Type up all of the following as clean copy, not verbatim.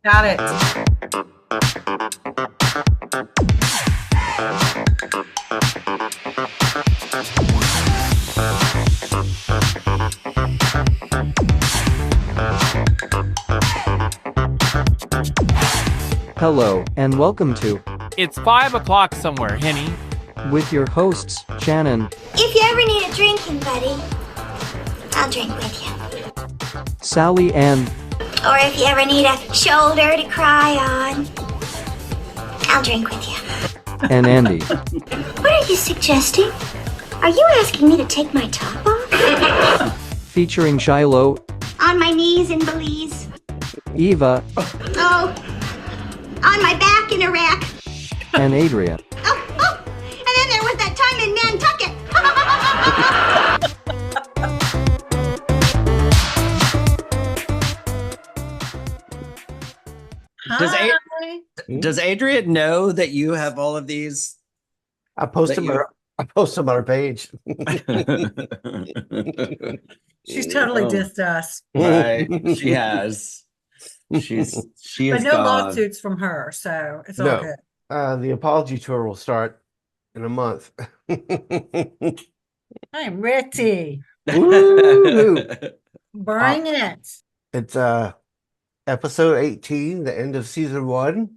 Got it. Hello, and welcome to It's 5 o'clock somewhere, Henny. with your hosts, Shannon, If you ever need a drinking buddy, I'll drink with you. Sally, and Or if you ever need a shoulder to cry on, I'll drink with you. Andy. What are you suggesting? Are you asking me to take my top off? Featuring Shiloh, On my knees in Belize. Eva, Oh, on my back in Iraq. and Adria. Oh, and then there was that time in Nantucket. Hi. Does Adrian know that you have all of these? I post That them. you- I post them on our page. She's totally Oh, dissed us. right. She has. She But is no gone. lawsuits from her, so it's all No. good. The apology tour will start in a month. I'm ready. Woo! Bring it. It's episode 18, the end of season 1.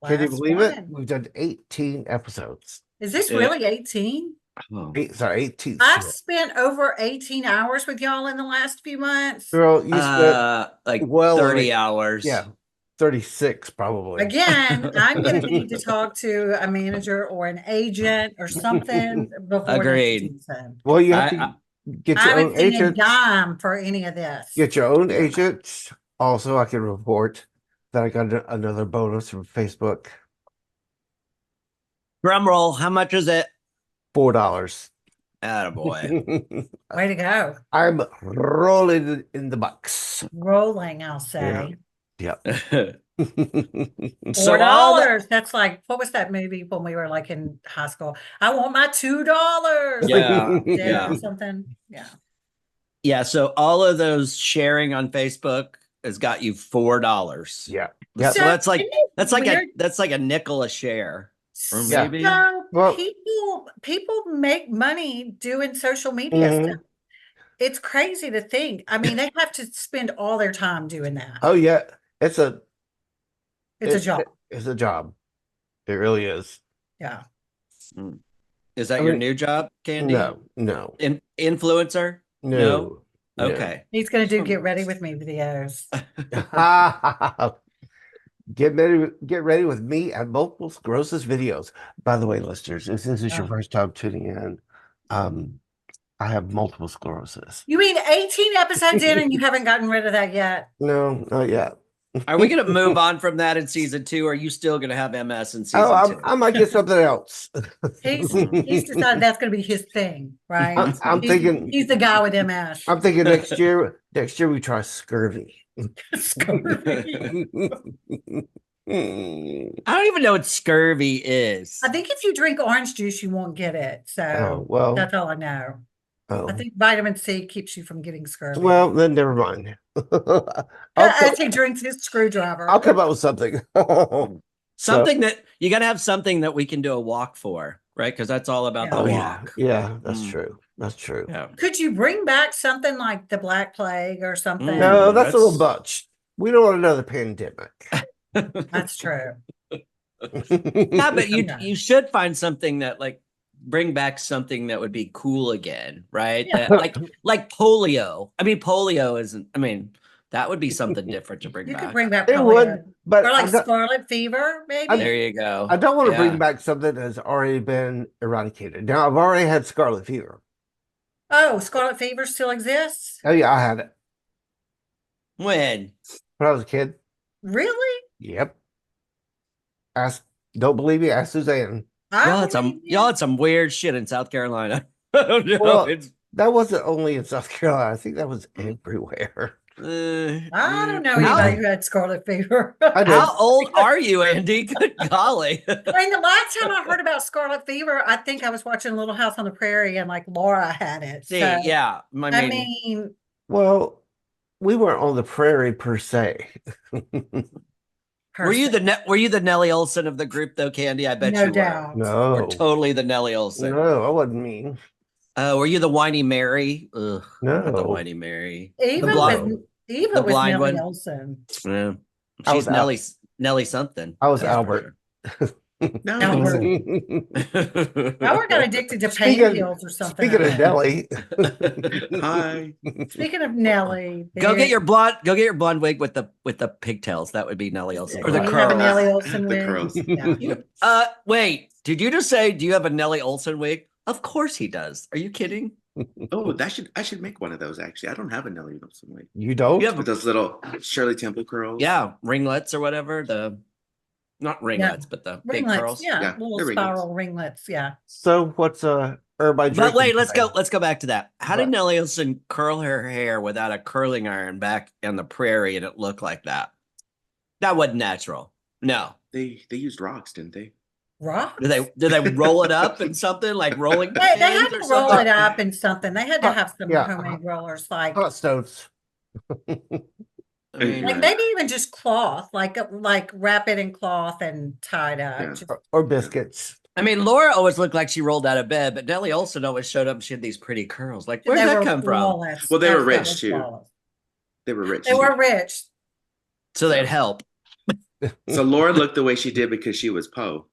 Can you Last believe it? one. We've done 18 episodes. Is this Yeah. really 18? Oh. 18. I've spent over 18 hours with y'all in the last few months. Girl, you spent Like well 30 over- hours. yeah, 36 probably. Again, I'm going to need to talk to a manager or an agent or something before Agreed. next season. Well, you have I- to get I your haven't own seen a agent. dime for any of this. Get your own agent. Also, I can report that I got another bonus from Facebook. Drum roll. How much is it? $4. Attaboy. Way to go. I'm rolling in the bucks. Rolling, I'll say. Yep. So all the- $4. That's like, what was that movie when we were like in high school? I want my $2. Yeah. Yeah, something. Yeah. Yeah. So all of those sharing on Facebook has got you $4. Yeah. Yep. So that's like isn't it weird? that's like a nickel a share. Or Yeah. maybe. So Well- people make money doing social media Mhm. stuff. It's crazy to think. I mean, they have to spend all their time doing that. Oh yeah. It's a Job. It's a job. It really is. Yeah. Is that I your mean, new job, Candy? No. Influencer? No. Okay. He's gonna do get ready with me videos. Get ready with me and multiple sclerosis videos. By the way, listeners, if this is your Oh. first time tuning in, I have multiple sclerosis. You mean 18 episodes in and you haven't gotten rid of that yet? No, not yet. Are we going to move on from that in season 2? Or are you still going to have MS in season Oh, 2? I might get something else. He's decided that's gonna be his thing, right? I'm thinking. He's the guy with MS. I'm thinking next year. Next year we try scurvy. Scurvy. I don't even know what scurvy is. I think if you drink orange juice, you won't get it. So Oh well. that's all I know. Oh. I think vitamin C keeps you from getting scurvy. Well, then never mind. as he drinks his screwdriver. I'll come up with something. Something that you got to have something that we can do a walk for, right? Because that's all about Yeah. the Oh yeah, walk. yeah, that's Mm. true. That's true. Yeah. Could you bring back something like the Black Plague or something? No, that's a little That's- much. We don't want another pandemic. That's true. Yeah, but Yeah. you should find something that like bring back something that would be cool again, right? Yeah. That, like polio. I mean, polio isn't. I mean, that would be something different to bring You back. could bring back It polio. would, but Or like I don't, scarlet fever, maybe. I- There you go. I don't want to Yeah. bring back something that's already been eradicated. Now I've already had scarlet fever. Oh, scarlet fever still exists? Oh yeah, I had it When? when I was a kid. Really? Yep. Ask. Don't believe me? Ask Suzanne. Y'all had some weird shit in South Carolina. I don't know. Well, It's, That wasn't only in South Carolina. I think that was everywhere. I don't know How- anybody who had scarlet fever. I did. How old are you, Andy? Good golly. I mean, the last time I heard about scarlet fever, I think I was watching Little House on the Prairie and like Laura had it. See, So, yeah. I mean, Well, we weren't on the prairie per se. Were you the Nellie Olson of the group though, Candy? I bet No you doubt. were. No. We're totally the Nellie Olson. No, I wasn't mean. Were you the whiny Mary? Ugh, not the No. whiny Mary. Eva The blind, was Eva the was blind Nellie one? Olson. Yeah. I She's was Nellie something. I was Yeah. Albert. No. Albert. Albert got addicted to pain Speaking, pills or something. speaking I of think. Nelly, Hi. Speaking of Nelly, Go get your blonde wig with the pigtails. That would be Nellie Olson. Or the you have a curls. Nelly Olson The wig. curls. Yeah. Wait, did you just say do you have a Nellie Olson wig? Of course he does. Are you kidding? Oh, I should make one of those actually. I don't have a Nelly Olson wig. you don't? You have With those little Shirley Temple curls. Yeah, ringlets or whatever. Not ringlets, but the big Ringlets, curls. yeah, Yeah, little they're ringlets. spiral ringlets, yeah. So what's everybody But drinking wait, let's today? go back to that. How did What? Nellie Olson curl her hair without a curling iron back in the prairie and it looked like that? That wasn't natural. No. They used rocks, didn't they? Rock? Did they roll it up in something like rolling They had pins to or roll something? it up in something. They had to have some Yeah. homemade rollers, like Hot stoves I mean, Like, maybe even just cloth, like wrap it in cloth and tie it up. Yeah. Just- or biscuits. Laura always looked like she rolled out of bed, but Nellie Olson always showed up and she had these pretty curls. Like, where'd they that were come from? flawless. Well, they were Absolutely rich, too. flawless. They were rich. They too. were rich. So they'd help. So Laura looked the way she did because she was Poe.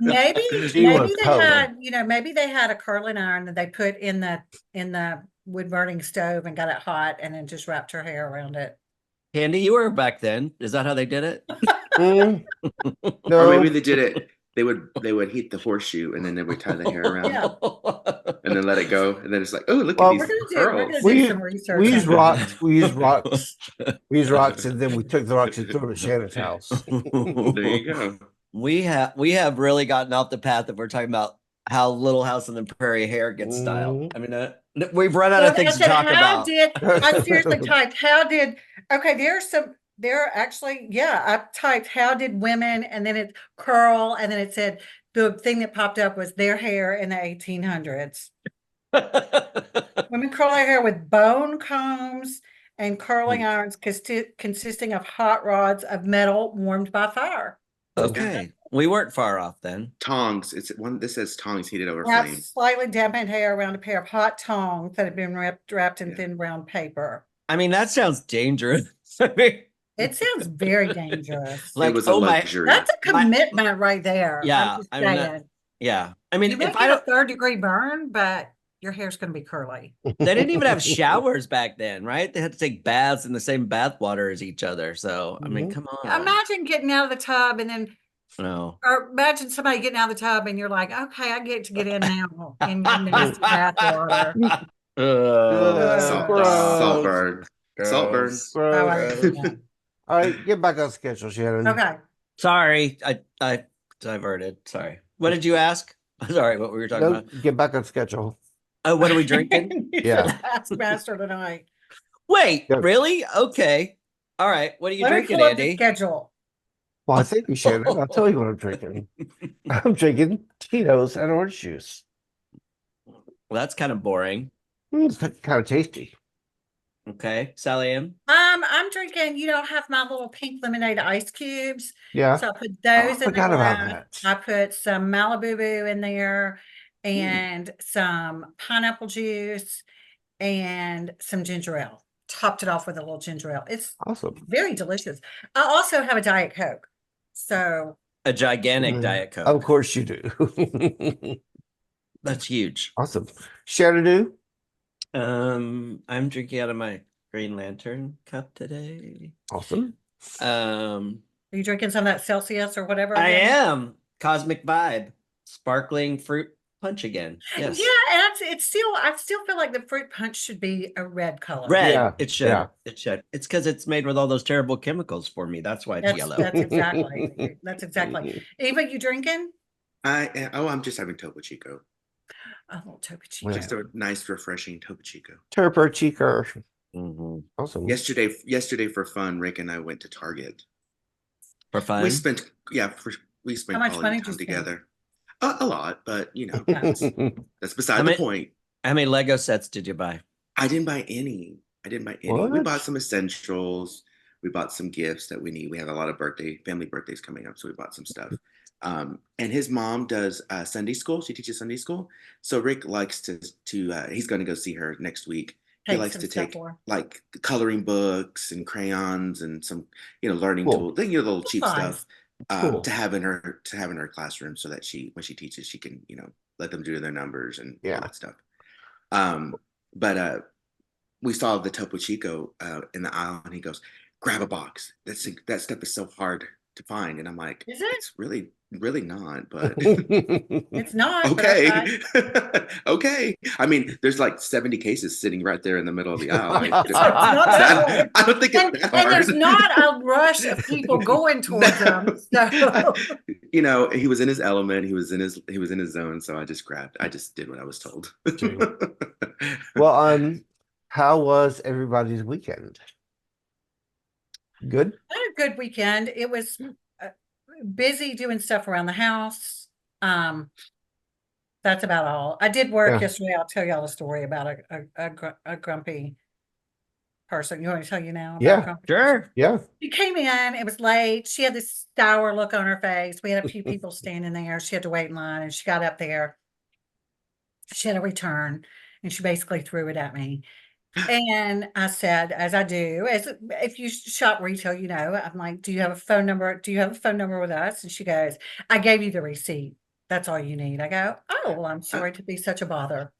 Maybe She was they Poe. had, maybe they had a curling iron that they put in the wood burning stove and got it hot and then just wrapped her hair around it. Candy, you were back then. Is that how they did it? Mm, Or no, maybe they did it. They would heat the horseshoe and then they would tie the hair around Yeah. and then let it go. And then it's like, oh, look Well, at We're these gonna curls. do We- some research. we on used that. rocks. We used rocks. We used rocks, and then we took the rocks and threw them at Shannon's house. There you go. We have really gotten off the path if we're talking about how Little House on the Prairie hair gets styled. We've run out of things to talk about. I seriously typed, there are actually, I typed, how did women, and then it's curl, and then it said, the thing that popped up was their hair in the 1800s. Women curl their hair with bone combs and curling irons consisting of hot rods of metal warmed by fire. Okay, we weren't far off then. Tongs. This says tongs heated over flame. Wrap slightly dampened hair around a pair of hot tongs that had been wrapped in thin brown paper. That sounds dangerous. It sounds very dangerous. Like, It was a oh my, luxury. That's a commitment right there. Yeah, I'm just I mean, saying. yeah. You may If get a third-degry burn, but your hair's going to be curly. they didn't even have showers back then, right? They had to take baths in the same bath water as each other. So, come on. Imagine getting out of the tub and then, No. or imagine somebody getting out of the tub and you're like, okay, I get to get in now in nasty bath water. Saltburn. Saltburn. Gross. All right, get back on schedule, Shannon. Okay. Sorry, I diverted. Sorry. What did you ask? Sorry, what we were talking No, about. get back on schedule. Oh, what are we drinking? Yeah. Master tonight. Wait, Yeah. really? Okay. All right. What are you Let me drinking, pull up the Andy? schedule. Well, thank you, Shannon. I'll tell you what I'm drinking. I'm drinking Tito's and orange juice. Well, that's kind of boring. It's kind of tasty. Okay. Sally Ann? I'm drinking, have my little pink lemonade ice cubes. Yeah. So I put those in the forgot about glass. that. I put some Malibu Boo in there and some pineapple juice and some ginger ale. Topped it off with a little ginger ale. It's Awesome. very delicious. I also have a Diet Coke. So A gigantic Mm. Diet Coke. Of course you do. That's huge. Awesome. Shannon, do? I'm drinking out of my Green Lantern cup today. Awesome. are you drinking some of that Celsius or whatever? I again? am Cosmic Vibe, sparkling fruit punch again. Yes. Yeah, and I still feel like the fruit punch should be a red color. Red. Yeah, It should. yeah. It should. It's because it's made with all those terrible chemicals for me. That's why it's yellow. That's exactly. That's exactly. Eva, you drinking? I'm just having Topo Chico. A little Topo Chico. Yeah. Just a nice, refreshing Topo Chico. Turper Cheeker. Mhm. Awesome. Yesterday for fun, Rick and I went to Target. For fun. We spent How much quality money did time you spend? together. A lot, but Okay. that's beside How the many- point. How many Lego sets did you buy? I didn't buy any. I didn't buy any. We What? bought some essentials. We bought some gifts that we need. We have a lot of family birthdays coming up, so we bought some stuff. And his mom does Sunday school. She teaches Sunday school. So Rick likes to he's going to go see her next week. He Take likes some to stuff take for her. like coloring books and crayons and some, learning Cool. tools, little cheap Fine. stuff Cool. to have in her classroom so that when she teaches, she can, let them do their numbers and all that stuff. But we saw the Topo Chico in the aisle, and he goes, "Grab a box. That stuff is so hard to find." And I'm like, Is it? "It's really, really not." But It's not. okay, okay. I mean, there's like 70 cases sitting right there in the middle of the aisle. Like, It's not that hard. I don't think it's that hard. And there's not a rush of people going towards them. So He was in his element. He was in his zone. So I just did what I was told. Well, how was everybody's weekend? Good? I had a good weekend. It was busy doing stuff around the house. That's about all. I did work yesterday. I'll tell y'all a story about a grumpy person. You want me to tell you now? Yeah. About a grumpy person? Sure. Yeah. She came in, it was late. She had this sour look on her face. We had a few people standing there. She had to wait in line, and she got up there. She had a return, and she basically threw it at me. And I said, as I do, as if you shop retail, I'm like, "Do you have a phone number? Do you have a phone number with us?" And she goes, "I gave you the receipt. That's all you need." I go, "Oh, well, I'm sorry to be such a bother."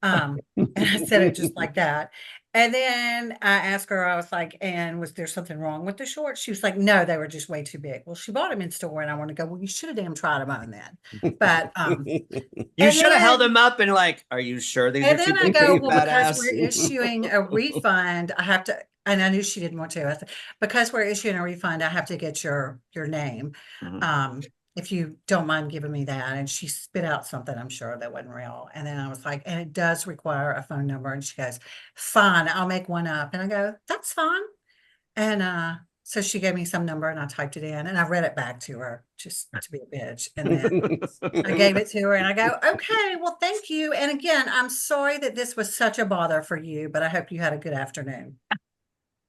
And I said it just like that. And then I asked her, I was like, "And was there something wrong with the shorts?" She was like, "No, they were just way too big." Well, she bought them in store, and I want to go, "Well, you should have damn tried them on then." But You should have held him up and like, "Are you sure these and are too then I big go, for you, "Well, because badass?" we're issuing a refund, I have to," and I knew she didn't want to. I said, "Because we're issuing a refund, I have to get your name. Mhm. If you don't mind giving me that." And she spit out something, I'm sure, that wasn't real. And then I was like, "And it does require a phone number." And she goes, "Fine, I'll make one up." And I go, "That's fine." And so she gave me some number, and I typed it in, and I read it back to her just to be a bitch. And then I gave it to her, and I go, "Okay, well, thank you. And again, I'm sorry that this was such a bother for you, but I hope you had a good afternoon."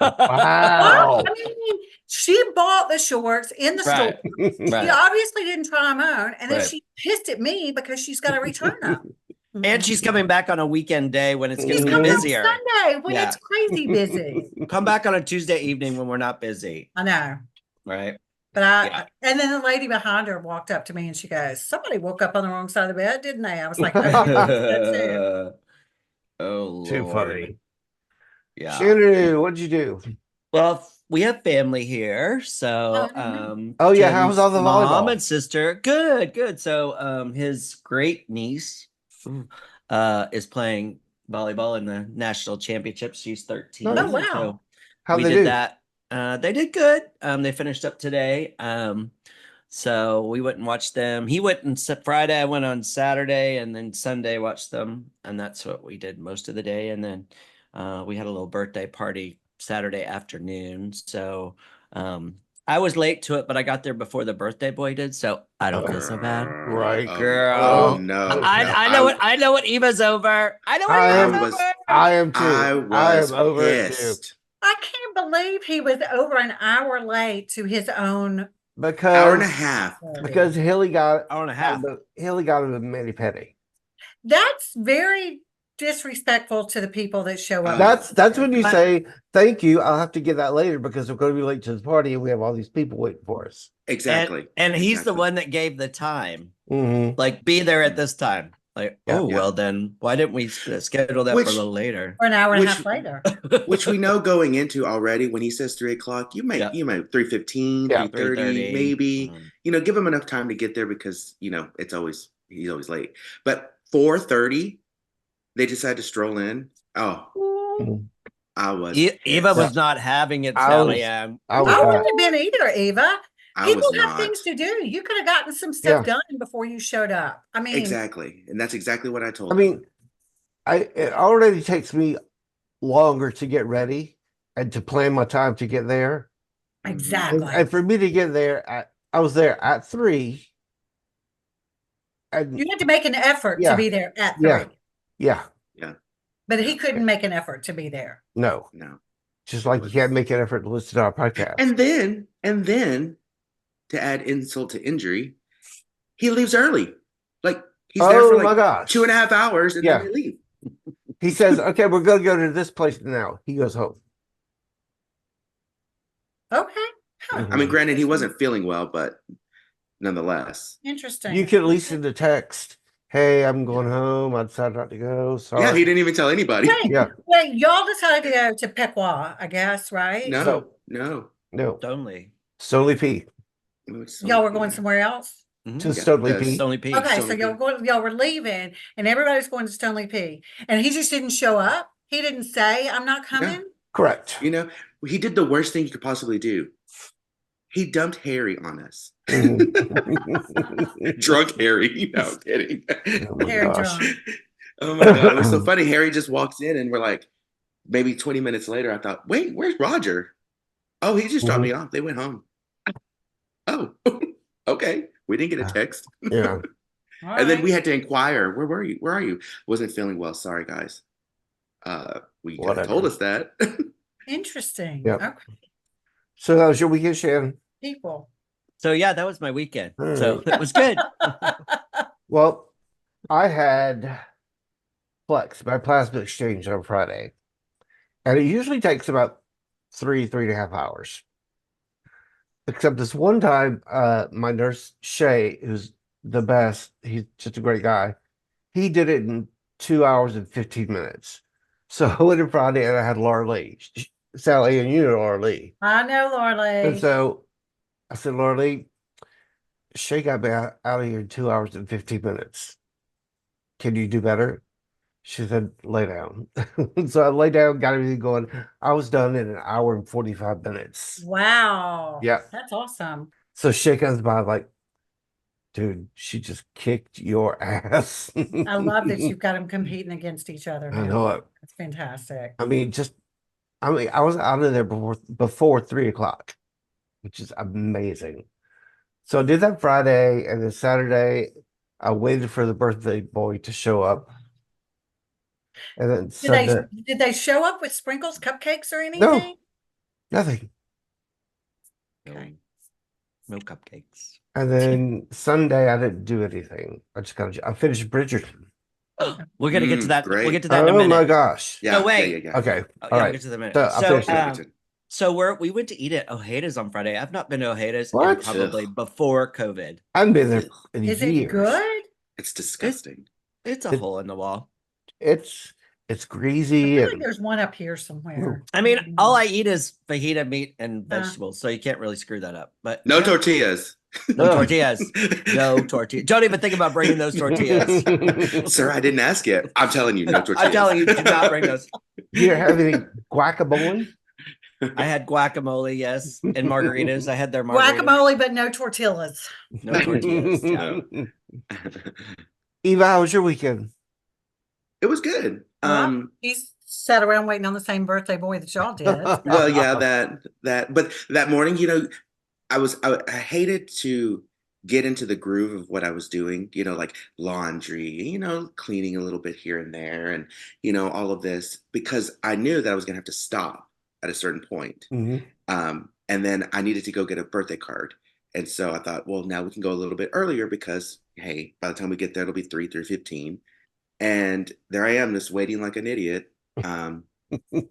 Wow. I mean, she bought the shorts in the store. Right. She Right. obviously didn't try them on, and then Right. she pissed at me because she's got to return them. And she's coming back on a weekend day when it's She's going to be coming on busier. Sunday when Yeah. it's crazy busy. Come back on a Tuesday evening when we're not busy, I know. right? But Yeah. and then the lady behind her walked up to me, and she goes, "Somebody woke up on the wrong side of the bed, didn't they?" I was like, "That's it." Oh, Too Lord. funny. Yeah. Shannon, what'd you do? Well, we have family here, so Oh, yeah, how Tim's was all the mom volleyball? and sister? Good. So his great niece is playing volleyball in the national championships. She's 13. Nice. Oh, wow. So How'd we they did do? that. They did good. They finished up today. So we went and watched them. He went on Friday. I went on Saturday, and then Sunday watched them, and that's what we did most of the day. And then we had a little birthday party Saturday afternoon. So I was late to it, but I got there before the birthday boy did, so I don't feel so bad. Right. Girl. Oh no. I know what Eva's over. I know what Eva's over. I am too. I was am over it too. pissed. I can't believe he was over an hour late to his own. Because Hour and a half. Because Hilly got Hour and a half. Hilly got him a mani pedi. That's very disrespectful to the people that show up. That's when you say thank you. I'll have to get that later because we're going to be late to the party and we have all these people waiting for us. Exactly. And he's the Exactly. one that gave the time. Mm-hmm. Like, be there at this time. Like, Yeah. well, then why didn't we schedule that for a little later? Or an hour and a Which- half later. Which we know going into already when he says 3:00, you might 3:15, Yeah. 3:30, maybe. Mhm. Give him enough time to get there because he's always late. But 4:30, they decided to stroll in. Oh, I was Eva pissed. was not having it, I Sally was- Ann. I I was wouldn't have been either, Eva. I was People have not. things to do. You could have gotten some stuff done before you showed up. I mean, Exactly. And that's exactly what I told I him. mean, it already takes me longer to get ready and to plan my time to get there. exactly. And for me to get there, I was there at 3. And You had to make an effort Yeah. to be there at 3. Yeah. But he couldn't make an effort to be there. No. No. Just like you can't make an effort to listen to our podcast. And then to add insult to injury, he leaves early. Like he's there for Oh my like gosh. 2.5 hours and Yeah. then they leave. He says, okay, we're going to go to this place now. He goes home. Okay. Huh. I mean, granted, he wasn't feeling well, but nonetheless. Interesting. You can at least send a text. Hey, I'm going home. I decided not to go. Sorry. Yeah, he didn't even tell anybody. Wait, Yeah. wait, y'all decided to go to Pequot, I guess, right? No. Stonely. Stonely P. Y'all were going somewhere else? To Stonely P. Stonely P. Okay, so y'all were leaving and everybody's going to Stonely P. And he just didn't show up. He didn't say, I'm not coming. Correct. You know, he did the worst thing you could possibly do. He dumped Harry on us. Drunk Harry. No, I'm kidding. Harry drunk. Oh my God. It was so funny. Harry just walks in and we're like, maybe 20 minutes later, I thought, wait, where's Roger? Oh, he just dropped me off. They went home. Oh, okay. We didn't get a text. Yeah. And then we had to inquire, where were you? Where are you? Wasn't feeling well. Sorry, guys. We could have told us that. Interesting. Yep. Okay. So that was your weekend, Shannon? People. So yeah, that was my weekend. All So right. it was good. Well, I had Flex, my plasma exchange on Friday. And it usually takes about 3.5 hours. Except this one time, my nurse, Shay, who's the best, he's just a great guy, he did it in 2 hours and 15 minutes. So I went in Friday and I had Laura Lee. Sally, and you know Laura Lee. I know, Laura And Lee. so I said, Laura Lee, Shay got me out of here in 2 hours and 15 minutes. Can you do better? She said, lay down. So I lay down, got everything going. I was done in an hour and 45 minutes. Wow. Yeah. That's awesome. So Shay comes by like, dude, she just kicked your ass. I love that you've got them competing against each other. I now. know it. That's fantastic. I mean, I was out of there before 3 o'clock, which is amazing. So I did that Friday, and then Saturday, I waited for the birthday boy to show up. And then Sunday, Did they show up with sprinkles, cupcakes, or anything? No. Nothing. Okay. No cupcakes. And then Sunday, I didn't do anything. I finished Bridgerton. We're gonna get to that. Great. We'll get to that in a Oh minute. my gosh. Yeah, No way. Yeah. Okay. Oh, All yeah, we'll right. get to that in a minute. So I finished it. So we went to eat at Ojeda's on Friday. I've not been to Ojeda's in What? probably before COVID. I haven't been there in Is years. it good? It's disgusting. It's a hole in the wall. It's I greasy feel like and there's one up here somewhere. I mean, all I eat is fajita meat and Uh. vegetables, so you can't really screw that up. But No tortillas. no tortillas. No tortillas. Don't even think about bringing those tortillas. Sir, I didn't ask yet. I'm telling you, no tortillas. I'm telling you, do not bring those. Do you have any guacamole? I had guacamole, yes, and margaritas. I had their margaritas. Guacamole, but no tortillas. No tortillas. Yeah. Eva, how was your weekend? It was good. He's sat around waiting on the same birthday boy that y'all did. Well, yeah, but that morning, I hated to get into the groove of what I was doing, like laundry, cleaning a little bit here and there, and all of this, because I knew that I was gonna have to stop at a certain point. Mhm. And then I needed to go get a birthday card. And so I thought, well, now we can go a little bit earlier because, hey, by the time we get there, it'll be 3:15. And there I am, just waiting like an idiot. And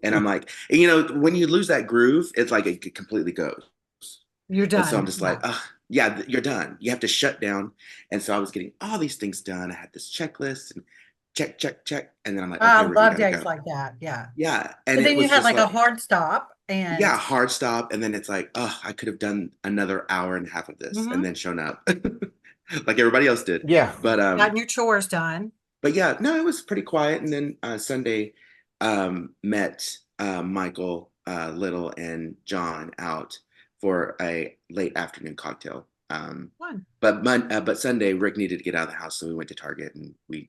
I'm like, when you lose that groove, it's like it completely goes. You're done. And so I'm just like, yeah, you're done. You have to shut down. And so I was getting all these things done. I had this checklist and check. And then I'm like, I okay, we love gotta days go. like that. Yeah. Yeah. But And then it you was had just like a hard stop and yeah, hard stop. And then it's like, I could have done another hour and a half of this Mhm. and then shown up like everybody else did. Yeah. But gotten your chores done. but yeah, no, it was pretty quiet. And then Sunday met Michael, Little, and John out for a late afternoon cocktail. Fun. But Sunday, Rick needed to get out of the house, so we went to Target and we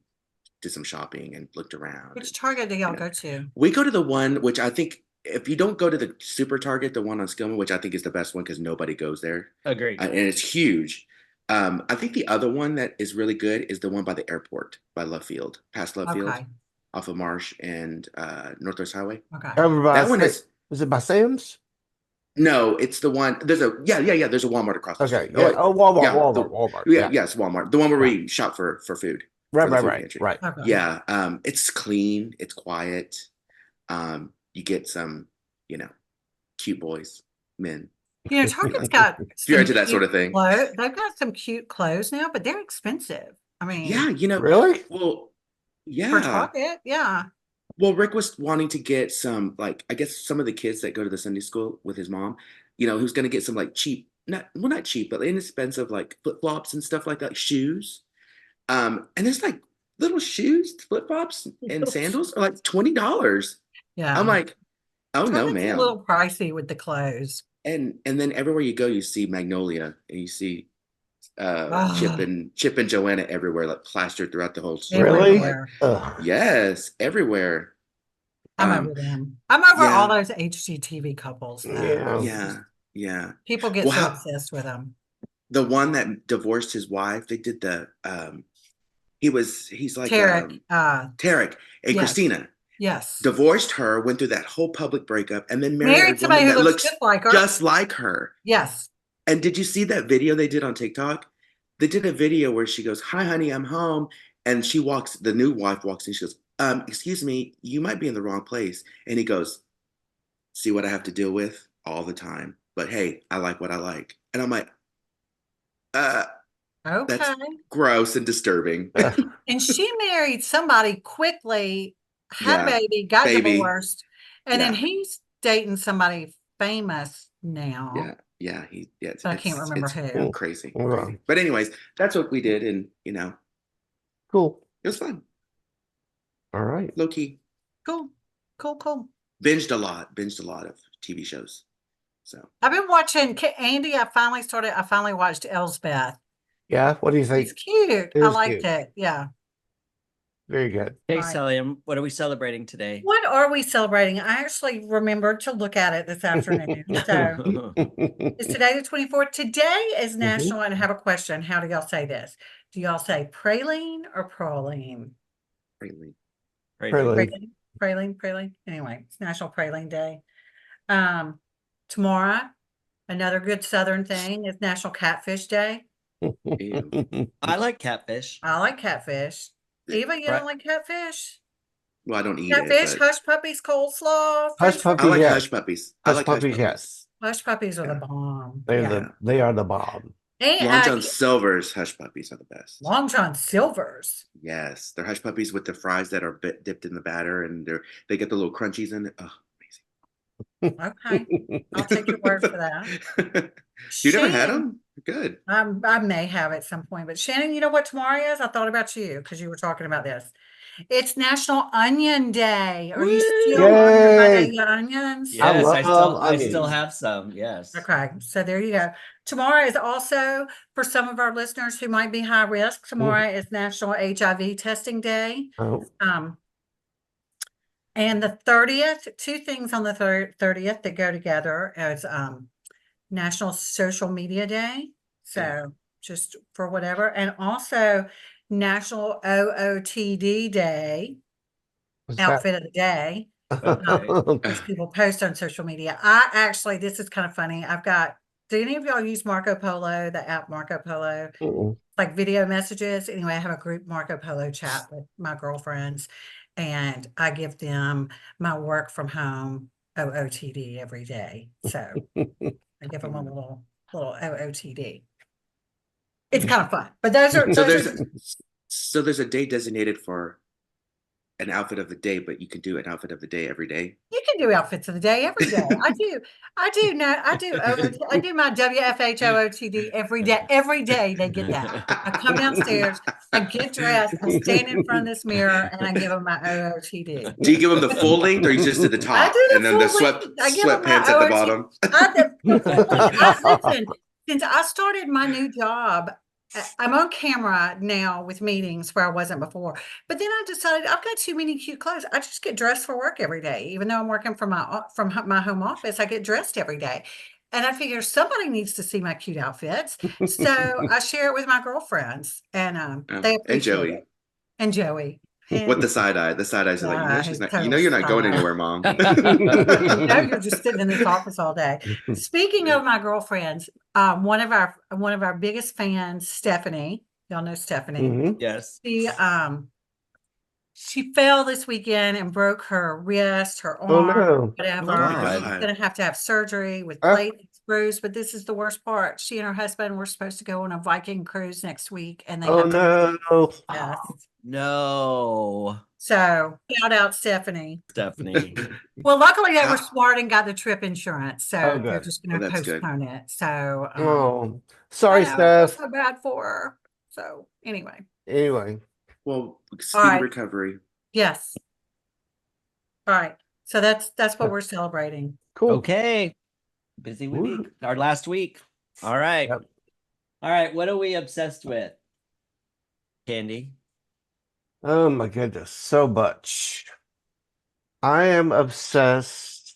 did some shopping and looked around. Which Target do y'all go to? We go to the one which I think, if you don't go to the super Target, the one on Skillman, which I think is the best one because nobody goes there, Agreed. and it's huge. I think the other one that is really good is the one by the airport, by Love Field, past Love Field. Okay. off of Marsh and Northwest Highway. Okay. That one is Was it by Sam's? no, it's the one. There's a there's a Walmart across the Okay. street. Yeah. Oh, Walmart. yeah, Walmart. Yeah, it's Walmart. The one where we shop for food. Right. for the food Right. pantry. Right. Okay. Yeah. It's clean. It's quiet. You get some, cute boys, men. Target's got If you're some into that sort cute of thing. They've got some cute clothes now, but they're expensive. I mean, Yeah, Really? well, for yeah. Target, yeah. Well, Rick was wanting to get some, like, I guess some of the kids that go to the Sunday school with his mom, he was going to get some like cheap, not cheap, but inexpensive, like flip flops and stuff like that, shoes. And there's like little shoes, flip flops, and sandals are like $20. Yeah. I'm like, oh no, Target's ma'am. a little pricey with the clothes. And then everywhere you go, you see Magnolia, and you see Chip and Joanna everywhere, like plastered throughout the whole store. Really? Everywhere. Yes, everywhere. I'm over them. I'm over yeah. all those HGTV couples. Though. Yeah. People get so obsessed with them. The one that divorced his wife, they did the he's like Tarek. Tarek and yes. Christina. Yes. Divorced her, went through that whole public breakup, and then married a somebody woman who that looks just like her. Yes. And did you see that video they did on TikTok? They did a video where she goes, "Hi, honey, I'm home," and the new wife walks in. She goes, "Excuse me, you might be in the wrong place." And he goes, "See what I have to deal with all the time, but hey, I like what I like." And I'm like, okay, that's gross and disturbing. And she married somebody quickly, had a baby, got divorced, and then he's dating somebody famous now. Yeah, I can't remember who. Crazy. But anyways, that's what we did, and cool. It was fun. All right, low key. Cool. Binged a lot of TV shows. So I've been watching Andy. I finally watched Elsbeth. Yeah, what do you think? It's cute. I liked it. Yeah. Very good. Hey, Sally, what are we celebrating today? What are we celebrating? I actually remembered to look at it this afternoon. So it's today the 24th. Today is National, and I have a question. How do y'all say this? Do y'all say praline or praline? Praline. Anyway, it's National Praline Day. Tomorrow, another good Southern thing is National Catfish Day. I like catfish. Eva, you don't like catfish? Well, I don't eat catfish, it. hush puppies, coleslaw. Hush puppies. I like hush puppies. Hush puppies, yes. Hush puppies are the bomb. They are the bomb. And Long John Silver's hush puppies are the best. Long John Silver's. Yes, they're hush puppies with the fries that are dipped in the batter, and they get the little crunchies in it. Oh, amazing. Okay, I'll take your word for that. You never had them? Good. I may have at some point, but Shannon, you know what tomorrow is? I thought about you because you were talking about this. It's National Onion Day. Are you still on your onions? Yes, I still have some. Yes. Okay, so there you go. Tomorrow is also, for some of our listeners who might be high risk, tomorrow is National HIV Testing Day. And the 30th, two things on the 30th that go together is National Social Media Day. So just for whatever. And also National OOTD Day, outfit of the day. As people post on social media. This is kind of funny. Do any of y'all use Marco Polo, the app Marco Polo? Like video messages? Anyway, I have a group Marco Polo chat with my girlfriends, and I give them my work from home OOTD every day. So I give them a little OOTD. It's kind of fun. But so there's a day designated for an outfit of the day, but you can do an outfit of the day every day. You can do outfits of the day every day. I do my WFHOOTD every day. Every day they get that. I come downstairs, I get dressed, I stand in front of this mirror, and I give them my OOTD. Do you give them the full length or you just do the top? And then the sweatpants at the bottom? Listen, since I started my new job, I'm on camera now with meetings where I wasn't before, but then I decided I've got too many cute clothes. I just get dressed for work every day. Even though I'm working from my home office, I get dressed every day. And I figure somebody needs to see my cute outfits. So I share it with my girlfriends, and they appreciate it. And Joey. With the side eye. The side eyes are like, Yeah, she's not. total You're not going side eye. anywhere, mom. No, you're just sitting in this office all day. Speaking of my girlfriends, one of our biggest fans, Stephanie. Y'all know Stephanie. Mhm. Yes. She fell this weekend and broke her wrist, her Oh, arm, no. whatever. Oh, God. She's gonna have to have surgery with Oh. plates and screws. But this is the worst part. She and her husband were supposed to go on a Viking cruise next week, and they Oh, have to. no. Yes. No, So shout out Stephanie. Stephanie. Well, luckily they were How- smart and got the trip insurance, so Oh, they're good. just going to Well, that's good. postpone it. So, Oh, sorry, I know, I feel Steph. so bad for her. So, anyway, Anyway, Well, speedy right. recovery. yes. All right. So that's what we're celebrating. cool. Okay. Busy Woo. week. Our last week. All right. Yep. All right. What are we obsessed with? Candy. Oh my goodness, so much. I am obsessed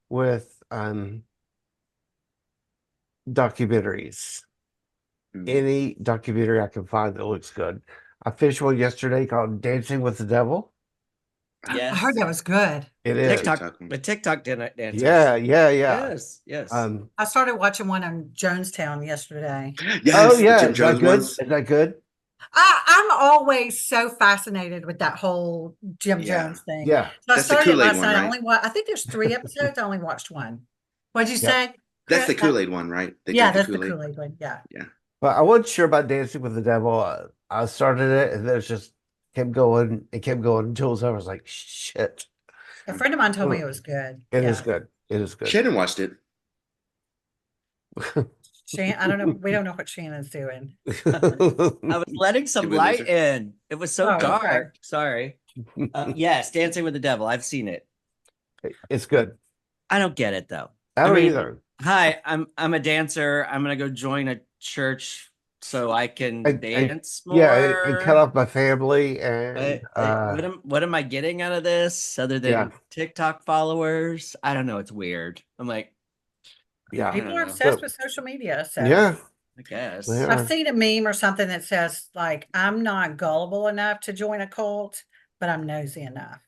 with documentaries. Mm. Any documentary I can find that looks good. I finished one yesterday called Dancing with the Devil. Yes. I heard that was good. It is. TikTok. The TikTok dancers. Yeah. Yes. Yes. I started watching one on Jonestown yesterday. Yes, Oh the yeah, Jim is that Jones good? ones. Is that good? I'm always so fascinated with that whole Jim Yeah. Jones thing. Yeah. So I That's the started it Kool-Aid last one, night. right? I think there's 3 episodes. I only watched one. What'd you Yep. say? That's the Chris? Kool-Aid one, right? They Yeah, drink that's the Kool-Aid. Kool-Aid one. Yeah. But I wasn't sure about Dancing with the Devil. I started it and then it just kept going. It kept going until it was over. I was like, shit. A friend of mine told me it was good. It is Yeah. good. It is good. Shannon watched it. I don't know. We don't know what Shannon's doing. I was letting some Did we light lose her? in. It was so Oh, okay. dark. Sorry. Yes, Dancing with the Devil. I've seen it. It's good. I don't get it though. I don't mean, either. Hi, I'm a dancer. I'm gonna go join a church so I can dance more. Yeah, it cut off my family and what am I getting out of this other than TikTok followers? I don't know. It's weird. I'm like, yeah. People are know. obsessed with social media. So Yeah. I guess. Yeah. I've seen a meme or something that says like, I'm not gullible enough to join a cult, but I'm nosy enough.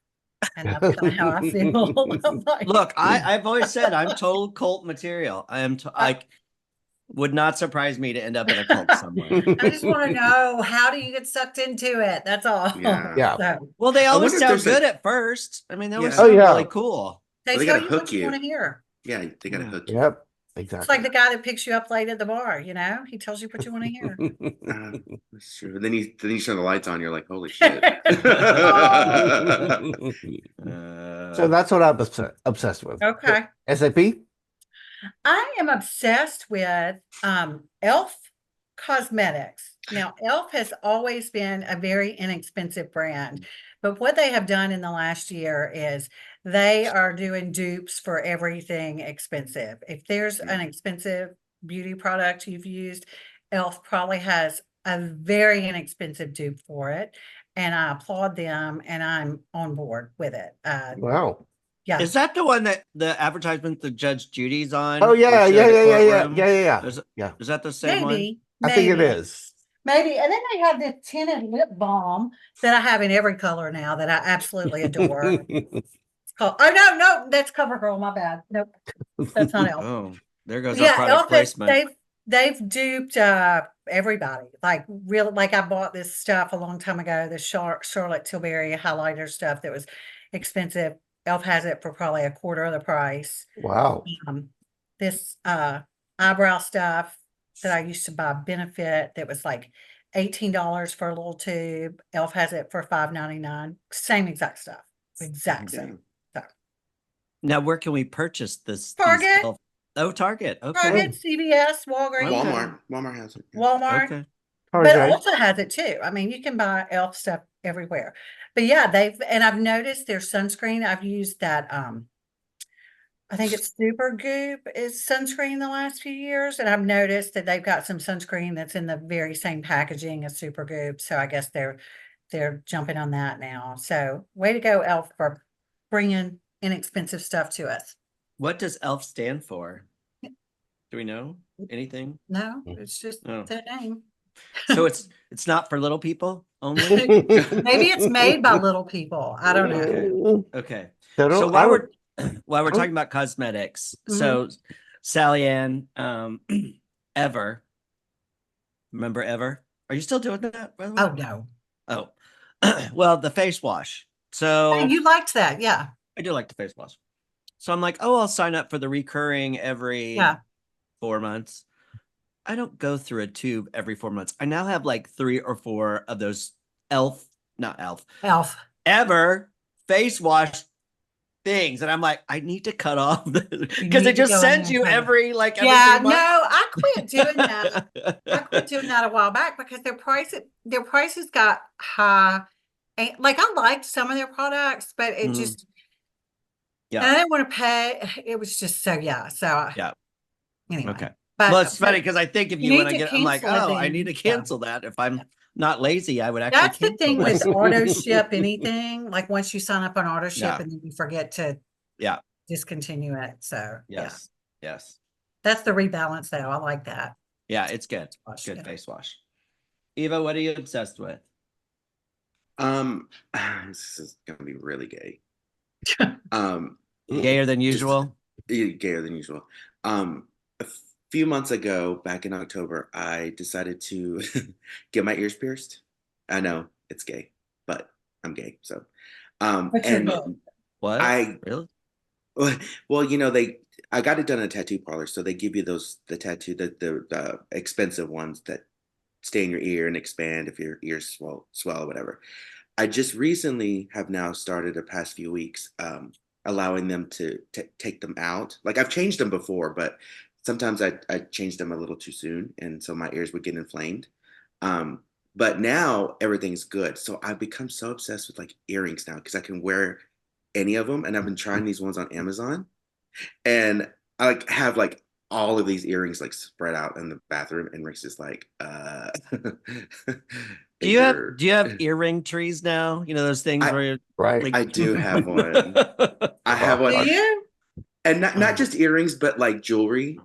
And that's kind of how I feel. I'm like, Look, I've always said I'm total cult material. I am like would not surprise me to end up in a cult somewhere. I just want to know, how do you get sucked into it? That's all. Yeah. Yeah. So Well, they always wonder if sound there's good a- at first. I mean, they always Yeah. sound Oh, yeah. really cool. they Well, they tell gotta you what hook you you. want to hear. Yeah, they gotta Yeah. hook you. Yep. It's Exactly. like the guy that picks you up late at the bar, you know? He tells you what you want to hear. That's true. Then you turn the lights on. You're like, holy shit. So that's what I'm obsessed with. Okay. SAP? I am obsessed with Elf Cosmetics. Now, Elf has always been a very inexpensive brand, but what they have done in the last year is they are doing dupes for everything expensive. If there's an expensive beauty product you've used, Elf probably has a very inexpensive dupe for it, and I applaud them, and I'm on board with it. Wow. Yeah. Is that the one that the advertisement that Judge Judy's on? Oh yeah, where she yeah, had yeah, a yeah, yeah, courtroom? yeah, yeah, Is, yeah. is that the same one? Maybe. I think it maybe. is. Maybe. And then they have this tinted lip balm that I have in every color now that I absolutely adore. It's called, oh, no, that's CoverGirl. My bad. Nope. That's not Elf. Oh, there goes our Yeah, product Elf has, placement. they've duped everybody. Like really, like I bought this stuff a long time ago, the Charlotte Tilbury highlighter stuff that was expensive. Elf has it for probably a quarter of the price. Wow. This eyebrow stuff that I used to buy Benefit that was like $18 for a little tube. Elf has it for $5.99. Same exact stuff. Exact same. So, Now, where can we purchase this? Target. Oh, Target. Okay. Target, CVS, Walgreens, Walmart has it. Walmart. Okay. But Okay. Ulta has it too. I mean, you can buy Elf stuff everywhere. But yeah, I've noticed their sunscreen. I've used that I think it's Super Goop is sunscreen the last few years, and I've noticed that they've got some sunscreen that's in the very same packaging as Super Goop. So I guess they're jumping on that now. So way to go, Elf, for bringing inexpensive stuff to us. What does ELF stand for? Do we know anything? No, it's just Oh. their name. So it's not for little people only. Maybe it's made by little people. I don't know. Okay. So So I while don't- we're talking about cosmetics, Mhm. so Sally Ann, Ever, remember Ever? Are you still doing that, by the way? Oh no. Oh, well, the face wash. So Hey, you liked that, yeah. I do like the face wash. So I'm like, oh, I'll sign up for the recurring every Yeah. 4 months. I don't go through a tube every 4 months. I now have like 3 or 4 of those not Elf, Elf. Ever face wash things. And I'm like, I need to cut off because need it to just go in sends there you and every like every Yeah, 3 no, months. I quit doing that. I quit doing that a while back because their prices got high. And like I liked some of their products, but it Mhm. just Yeah. and I didn't want to pay. It was just so yeah. So Yeah. anyway. Okay. But Well, it's funny because I think if you you need want to to get, I'm like, cancel it oh, I need to then. Yeah. cancel that. If I'm not lazy, I would actually That's the cancel thing with this. auto ship anything. Like once you sign up on auto ship Yeah. and then you forget to Yeah. discontinue it. So yeah, Yes. Yes. that's the rebalance though. I like that. Yeah, it's good. Wash, Good yeah. face wash. Eva, what are you obsessed with? This is gonna be really gay. Gayer than usual? Gayer than usual. A few months ago, back in October, I decided to get my ears pierced. I know it's gay, but I'm gay, so But you're and good. What? I Really? well, I got it done at a tattoo parlor, so they give you the expensive ones that stay in your ear and expand if your ears swell or whatever. I just recently have now started the past few weeks allowing them to take them out. Like I've changed them before, but sometimes I changed them a little too soon, and so my ears would get inflamed. But now everything's good, so I've become so obsessed with like earrings now because I can wear any of them, and I've been trying these ones on Amazon, and I like have like all of these earrings like spread out in the bathroom, and Rick's just like, Do you have earring trees now? You know those things where you're right. like... I do have one. I have one. Do you? And not just earrings, but like jewelry,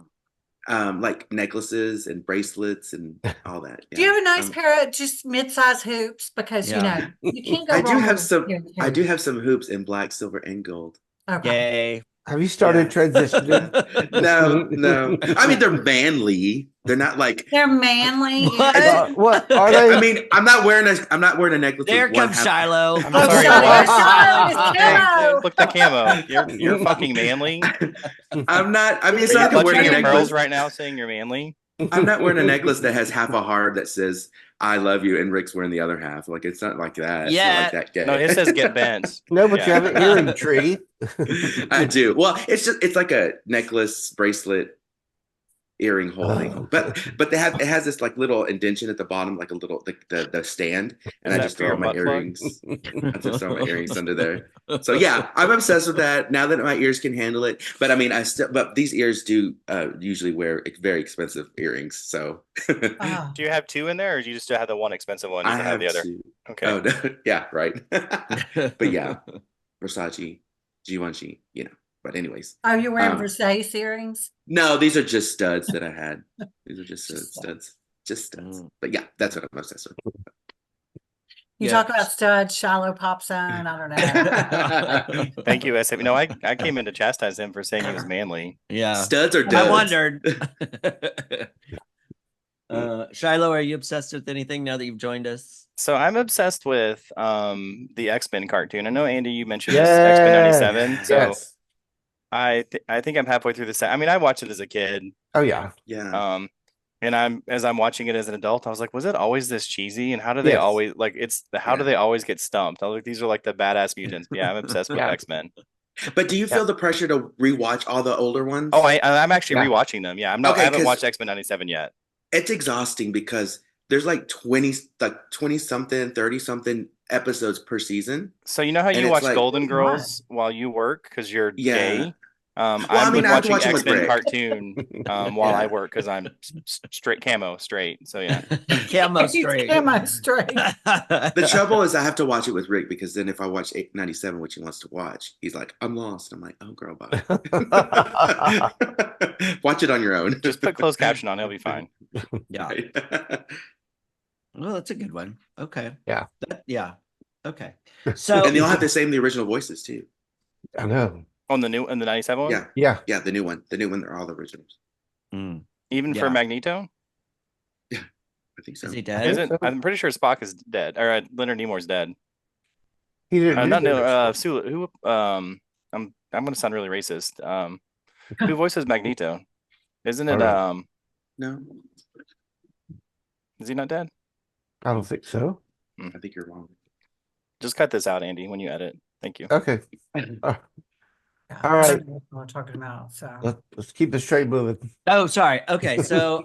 like necklaces and bracelets and all that. Do you Yeah. have a nice pair of just mid-size hoops? Because you Yeah. know you can't go I do wrong have with some. your I do hoops. have some hoops in black, silver, and gold. Okay. Yay. Have you started Yeah. transitioning? No. I mean, they're manly. They're not like. They're manly. What? Yeah. What are they? I mean, I'm not wearing a necklace. There with one comes half. Shiloh. I'm Oh, sorry, Shiloh, what? Shiloh is Hey, camo. look, the camo. You're fucking manly. I'm not. I mean, it's Are you not like I'm clutching wearing a your pearls necklace. right now, saying you're manly? I'm not wearing a necklace that has half a heart that says "I love you" and Rick's wearing the other half. Like it's not like that. It's not Yeah. like that gay. No, his says get bent. No, but you have an earring tree. I do. Well, it's like a necklace, bracelet, earring holding. But it has this like little indentation at the bottom, like a little the stand, and Is I that just for your throw my butt plug? earrings. I just throw my earrings under there. So yeah, I'm obsessed with that now that my ears can handle it. But I mean, but these ears do usually wear very expensive earrings. So Oh. Do you have two in there, or do you just have the one expensive one? You I don't have the other. two. Okay. Oh no, yeah, right. But yeah, Versace, Givenchy, But anyways, Are you wearing Um, Versace earrings? no, these are just studs that I had. These are just studs, just studs. Mm. But yeah, that's what I'm obsessed with. You Yeah. talk about studs, Shiloh pops on. I don't know. Thank you, SM. No, I came in to chastise him for saying he was manly. Yeah. Studs or I duds? wondered. Shiloh, are you obsessed with anything now that you've joined us? So I'm obsessed with the X-Men cartoon. I know, Andy, you mentioned Yeah. this X-Men 97. So Yes. I think I'm halfway through the I mean, I watched it as a kid. Oh yeah. Yeah. And as I'm watching it as an adult, I was like, was it always this cheesy? And how do they Yes. always how do Yeah. they always get stumped? I was like, these are like the badass mutants. Yeah, I'm obsessed with Yeah. X-Men. But do you feel the pressure to rewatch all the older ones? Oh, I'm actually Yeah. rewatching them. Yeah, Okay, I haven't 'cause- watched X-Men 97 yet. It's exhausting because there's like 20 something, 30 something episodes per season. So you know how And you it's watch like- Golden Girls while you work because you're Yeah. gay? I I'm mean, I have to watching watch it with X-Men Rick. cartoon while Yeah. I work because I'm straight camo straight. So yeah. Camo He's straight. camo straight. The trouble is I have to watch it with Rick because then if I watch 97, which he wants to watch, he's like, I'm lost. I'm like, oh, girl, bye. Watch it on your own. Just put closed caption on, he'll be fine. Yeah. Well, that's a good one. Okay. Yeah. Yeah. Okay. So And they all have the original voices too. I know. On the 97 one? Yeah. Yeah. The new one. The new one, they're all originals. Even for Yeah. Magneto? Yeah, I think so. Is he I dead? think Isn't so. I'm pretty sure Spock is dead, or Leonard Nimoy's dead. He didn't. Not do no, that. Sulu. Who? I'm gonna sound really racist. Who voices Magneto? Isn't it? Hold No, Is he not dead? I don't think so. I think you're wrong. Just cut this out, Andy, when you edit. Thank you. Okay. Yeah, All I right. don't know what we're talking about. So Let's keep this train moving. Oh, sorry. Okay. So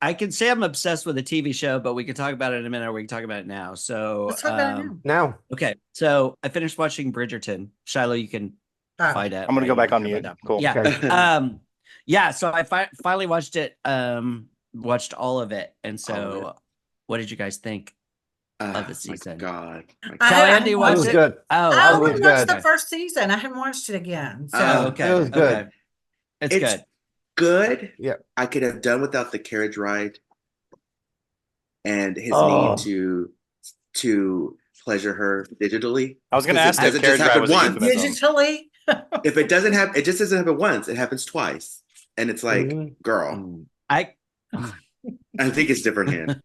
I can say I'm obsessed with a TV show, but we can talk about it in a minute, or we can talk about it now. So let's talk about it now. Now. okay. So I finished watching Bridgerton. Shiloh, you can find it. I'm gonna go back on mute. Cool. Yeah. Okay. Yeah. So I finally watched it. Watched all of it. And so, what did you guys think of the season? My God. I Tell haven't Andy It watched was it. good. Oh, I it only was watched good. the first season. I haven't watched it again. So Oh, okay. It was good. Okay. It's It's good. good. Yeah. I could have done without the carriage ride and his Oh. need to pleasure her digitally. I was gonna Because ask it if doesn't carriage just ride happen was a once. euphemism. digitally, If it doesn't happen, it just doesn't happen once. It happens twice, and it's like, Mhm. girl, I I think it's different hand.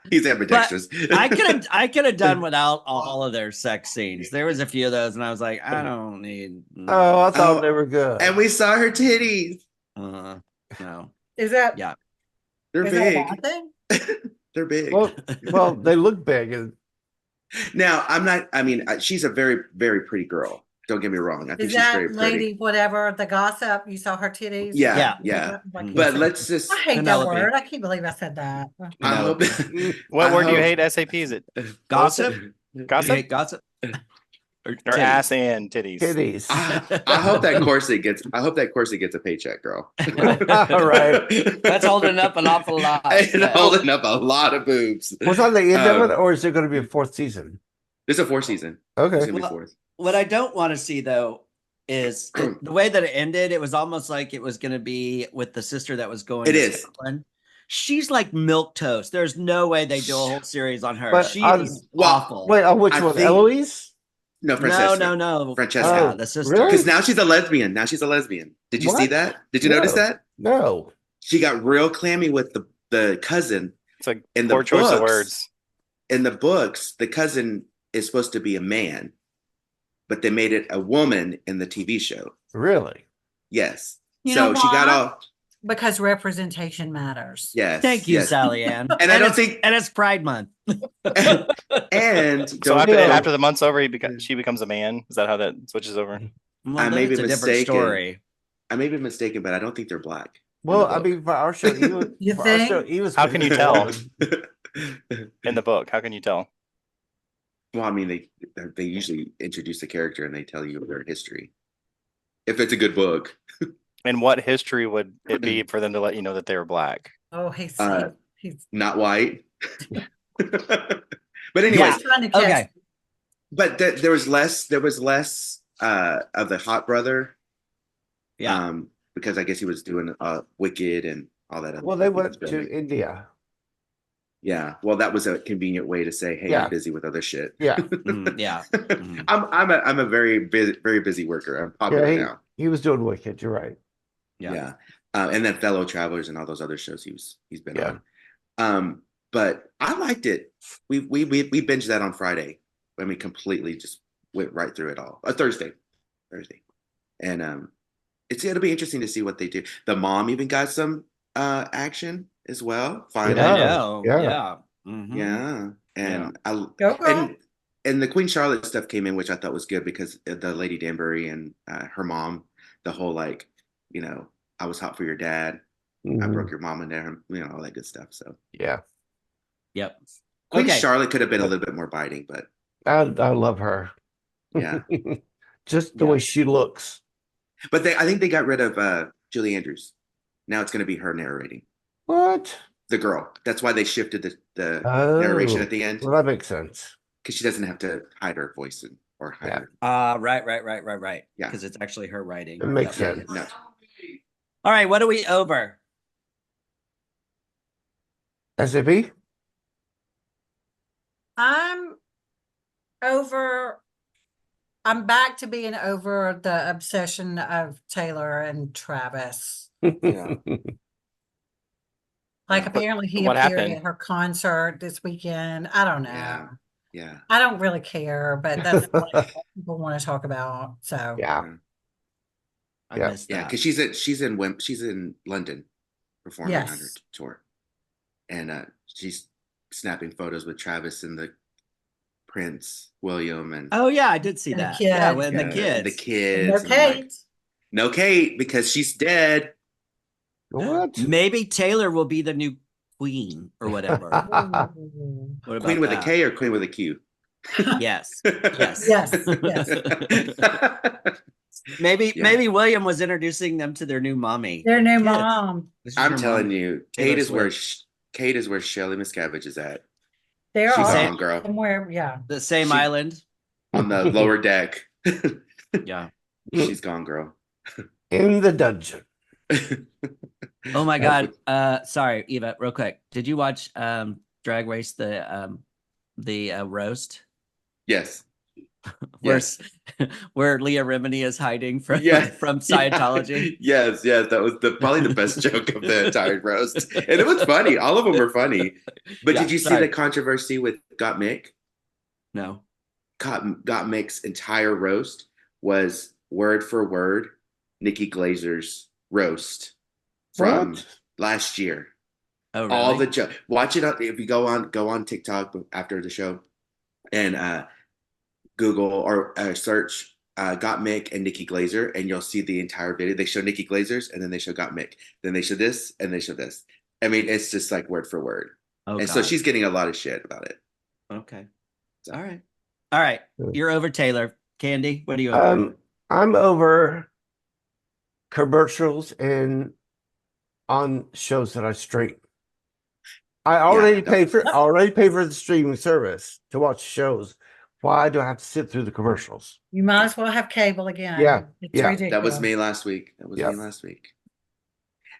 He's ambidextrous. I could have done without all of their sex scenes. There was a few of those, and I was like, I don't need. Oh, I thought Oh, they were good. And we saw her titties. No. is that Yeah. They're is that a big. bad thing? They're big. well, they look big, and Now, I'm not. I mean, she's a very, very pretty girl. Don't get me wrong. I think Is she's very that pretty. lady whatever the gossip? You saw her titties? Yeah, Yeah. Like, But let's just. I hate Penelope. that word. I can't believe I said that. I hope. What I word do you hope- hate? SAP? Is it Gossip? gossip Hey, gossip? Or or titties? ass and titties? titties. I hope that corset gets. I hope that corset gets a paycheck, girl. All right. That's holding up an awful lot. And holding up a lot of boobs. Was that the end of it, or is there going to be a fourth season? There's a fourth season. Okay. It's gonna be Well, fourth. What I don't want to see though is the way that it ended. It was almost like it was going to be with the sister that was going. It to is. Scotland. She's like milk toast. There's no way they do a whole series on her. But She on- is well, awful. Wait, on which I one? think- Eloise? No, Francesca. No. Francesca. Yeah, Oh, the sister. really? Because now she's a lesbian. Now she's a lesbian. Did you see What? that? Did you notice No. that? No. She got real clammy with the cousin. It's like In the poor choice of books. words. In the books, the cousin is supposed to be a man, but they made it a woman in the TV show. Really? Yes. You So know she got why? all Because representation matters. yes. Thank you, yes. Sally Ann. And I don't it's- think- and it's Pride Month. And So don't after, know. after the month's over, she becomes a man. Is that how that switches over? Well, I then may be it's a different mistaken. story. I may be mistaken, but I don't think they're black. Well, the I book. mean, for our show, You for our think? show, he was. How can you tell? Well, In the book, how can you tell? I mean, they usually introduce the character and they tell you their history. If it's a good book. And what history would it be for them to let you know that they were black? Oh, he's he's Not white. But anyways, he's trying to catch. Okay. but there was less of the hot brother. Yeah. Because I guess he was doing Wicked and all that other Well, stuff they he was went to filming. India. Yeah. Well, that was a convenient way to say, hey, Yeah. I'm busy with other shit. Yeah. Yeah. Mhm. I'm a very busy worker. I'm popular Yeah, now. he was doing Wicked. You're right. Yeah. And then Fellow Travelers and all those other shows he's been Yeah. on. But I liked it. We binged that on Friday when we completely just went right through it all. Thursday. And it'll be interesting to see what they do. The mom even got some action as well. Finally. I Yeah. know. Yeah. Yeah. Mhm. Yeah. And Go girl. and the Queen Charlotte stuff came in, which I thought was good because the Lady Danbury and her mom, the whole like, I was hot for your dad. I Mhm. broke your mom and dad, all that good stuff. So Yeah. Yep. Queen Okay. Charlotte could have been a little bit more biting, but I love her. yeah. Just the Yeah. way she looks. But I think they got rid of Julie Andrews. Now it's going to be her narrating. What? The girl. That's why they shifted the Oh, narration at the end well, that makes sense. because she doesn't have to hide her voice or hide Yeah. her. Right. Yeah. Because it's actually her writing. It makes Yep. sense. No. All right. What are we over? SAP? I'm over. I'm back to being over the obsession of Taylor and Travis. Yeah. Like Yeah. apparently he What appeared happened? at her concert this weekend. I don't know. Yeah. Yeah. I don't really care, but that's what people want to talk about. So Yeah. I Yeah. missed Yeah, that. because she's in London performing on her yes. tour, and she's snapping photos with Travis and the Prince William and Oh yeah, I did see And the that. Yeah, kids. when the kids. the kids. No And I'm like, Kate. no Kate because she's dead. What? Maybe Taylor will be the new queen or whatever. Ooh. What about Queen with that? a K or Queen with a Q? Yes. Yes. Yes, yes. Maybe Yeah. maybe William was introducing them to their new mommy. Their new Kids, mom. this is I'm your telling mom. you, Taylor Kate is where Shelley Miscavige is at. They're She's all Same- gone, girl, somewhere. Yeah. The same She- island. on the lower deck. Yeah. She's gone, girl. In the dungeon. Oh my That God. Sorry, Eva, real quick. Did you watch Drag Race the roast? Yes. Where Yes. where Leah Remini is hiding from Yes. from Scientology? Yes, that was probably the best joke of the entire roast. And it was funny. All of them were funny. But Yeah, did you see sorry. the controversy with Got Mick? No. Got Mick's entire roast was word for word Nikki Glazer's roast from What? last year. Oh, really? All the watch it up if you go on TikTok after the show and Google or search Got Mick and Nikki Glazer, and you'll see the entire video. They show Nikki Glazer's, and then they show Got Mick. Then they show this, and they show this. I mean, it's just like word for word. Oh, and God. so she's getting a lot of shit about it. Okay. So. All right. All right. You're over Taylor. Candy, what are you over? I'm over commercials and on shows that I stream. I already pay for the streaming service to watch shows. Why do I have to sit through the commercials? You might as well have cable again. Yeah, It's yeah. ridiculous. That was me last week. Yep. And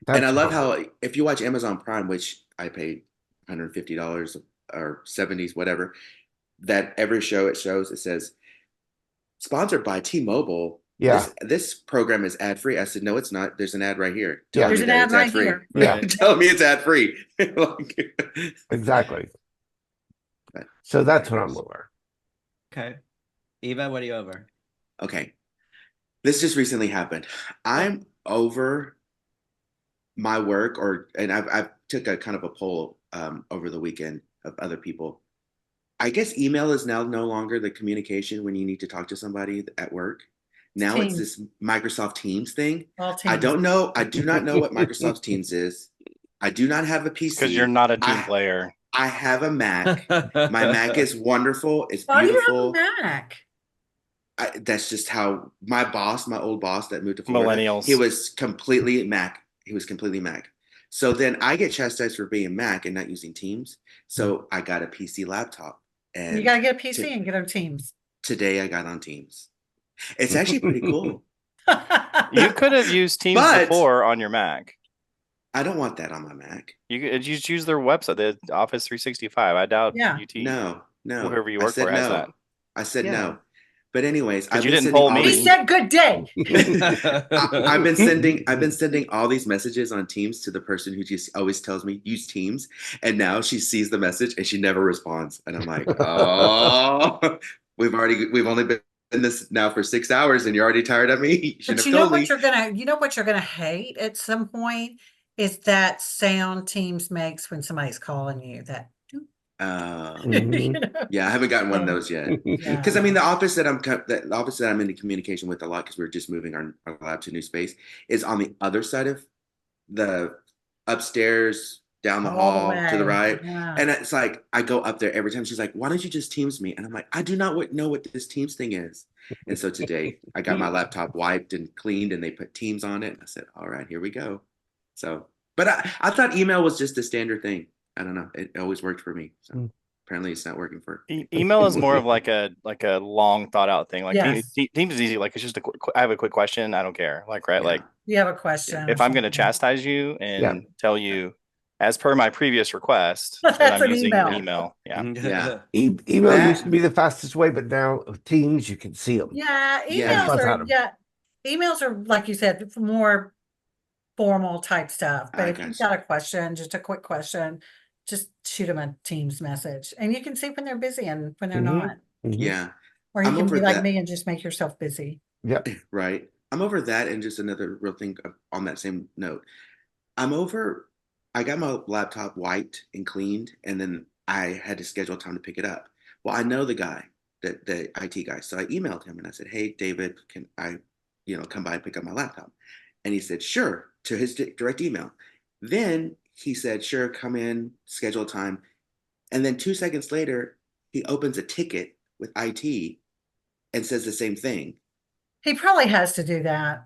I That's love horrible. how if you watch Amazon Prime, which I pay $150 or $70s, whatever, that every show it shows, it says sponsored by T-Mobile. Yeah. This program is ad free. I said, no, it's not. There's an ad right here. Yeah. There's an ad right here. Yeah. Tell me it's ad free. Exactly. But- So that's what I'm over. Okay. Eva, what are you over? Okay. This just recently happened. I'm over my work and I've took a kind of a poll over the weekend of other people. I guess email is now no longer the communication when you need to talk to somebody at work. Now it's this Microsoft Teams thing. All I teams. don't know. I do not know what Microsoft Teams is. I do not have a PC. Because you're not a team player. I have a Mac. My Mac is wonderful. It's Why beautiful. do you have a Mac? That's just how my old boss that moved to Florida, Millennials. he was completely Mac. So then I get chastised for being Mac and not using Teams. So I got a PC laptop. And You got to get a PC and get on Teams. today I got on Teams. It's actually pretty cool. You could have used Teams before on your Mac. I don't want that on my Mac. You could just use their website, the Office 365. I doubt UT. No. Whoever you work for has that. I said no. But anyways, you didn't poll me. He said good day. I've been sending all these messages on Teams to the person who just always tells me use Teams, and now she sees the message and she never responds, and I'm like, oh, we've only been in this now for 6 hours, and you're already tired of me. But you know what you're gonna hate at some point is that sound Teams makes when somebody's calling you. That. You know? Yeah, I haven't gotten one of those yet. Because I mean, the office that I'm in communication with a lot, because we're just moving our lab to a new space, is on the other side of the upstairs, down the hall to the right. Yeah. And it's like I go up there every time. She's like, "Why don't you just Teams me?" And I'm like, "I do not know what this Teams thing is." And so today I got my laptop wiped and cleaned, and they put Teams on it. And I said, "All right, here we go." So, but I thought email was just a standard thing. I don't know. It always worked for me. So apparently it's not working for email is more of like a long thought out thing. Like Yes. Teams is easy. Like it's just I have a quick question. I don't care. Like, right. Yeah. Like You have a question. if I'm going to chastise you and tell you as per my previous request, That's that I'm an using email. email. Yeah. Yeah. Email That- used to be the fastest way, but now with Teams, you can see them. Yeah, Yeah. emails are, Adam. yeah, emails are, like you said, for more formal type stuff. But I if you've gotcha. got a question, just a quick question, just shoot them a Teams message. And you can see when they're busy and when they're not. Yeah. Or you I'm can be over like that. me and just make yourself busy. Yep. Right. I'm over that. And just another real thing on that same note. I got my laptop wiped and cleaned, and then I had to schedule time to pick it up. Well, I know the guy, the IT guy. So I emailed him and I said, "Hey, David, can I, come by and pick up my laptop?" And he said, "Sure," to his direct email. Then he said, "Sure, come in, schedule time." And then 2 seconds later, he opens a ticket with IT and says the same thing. He probably has to do that.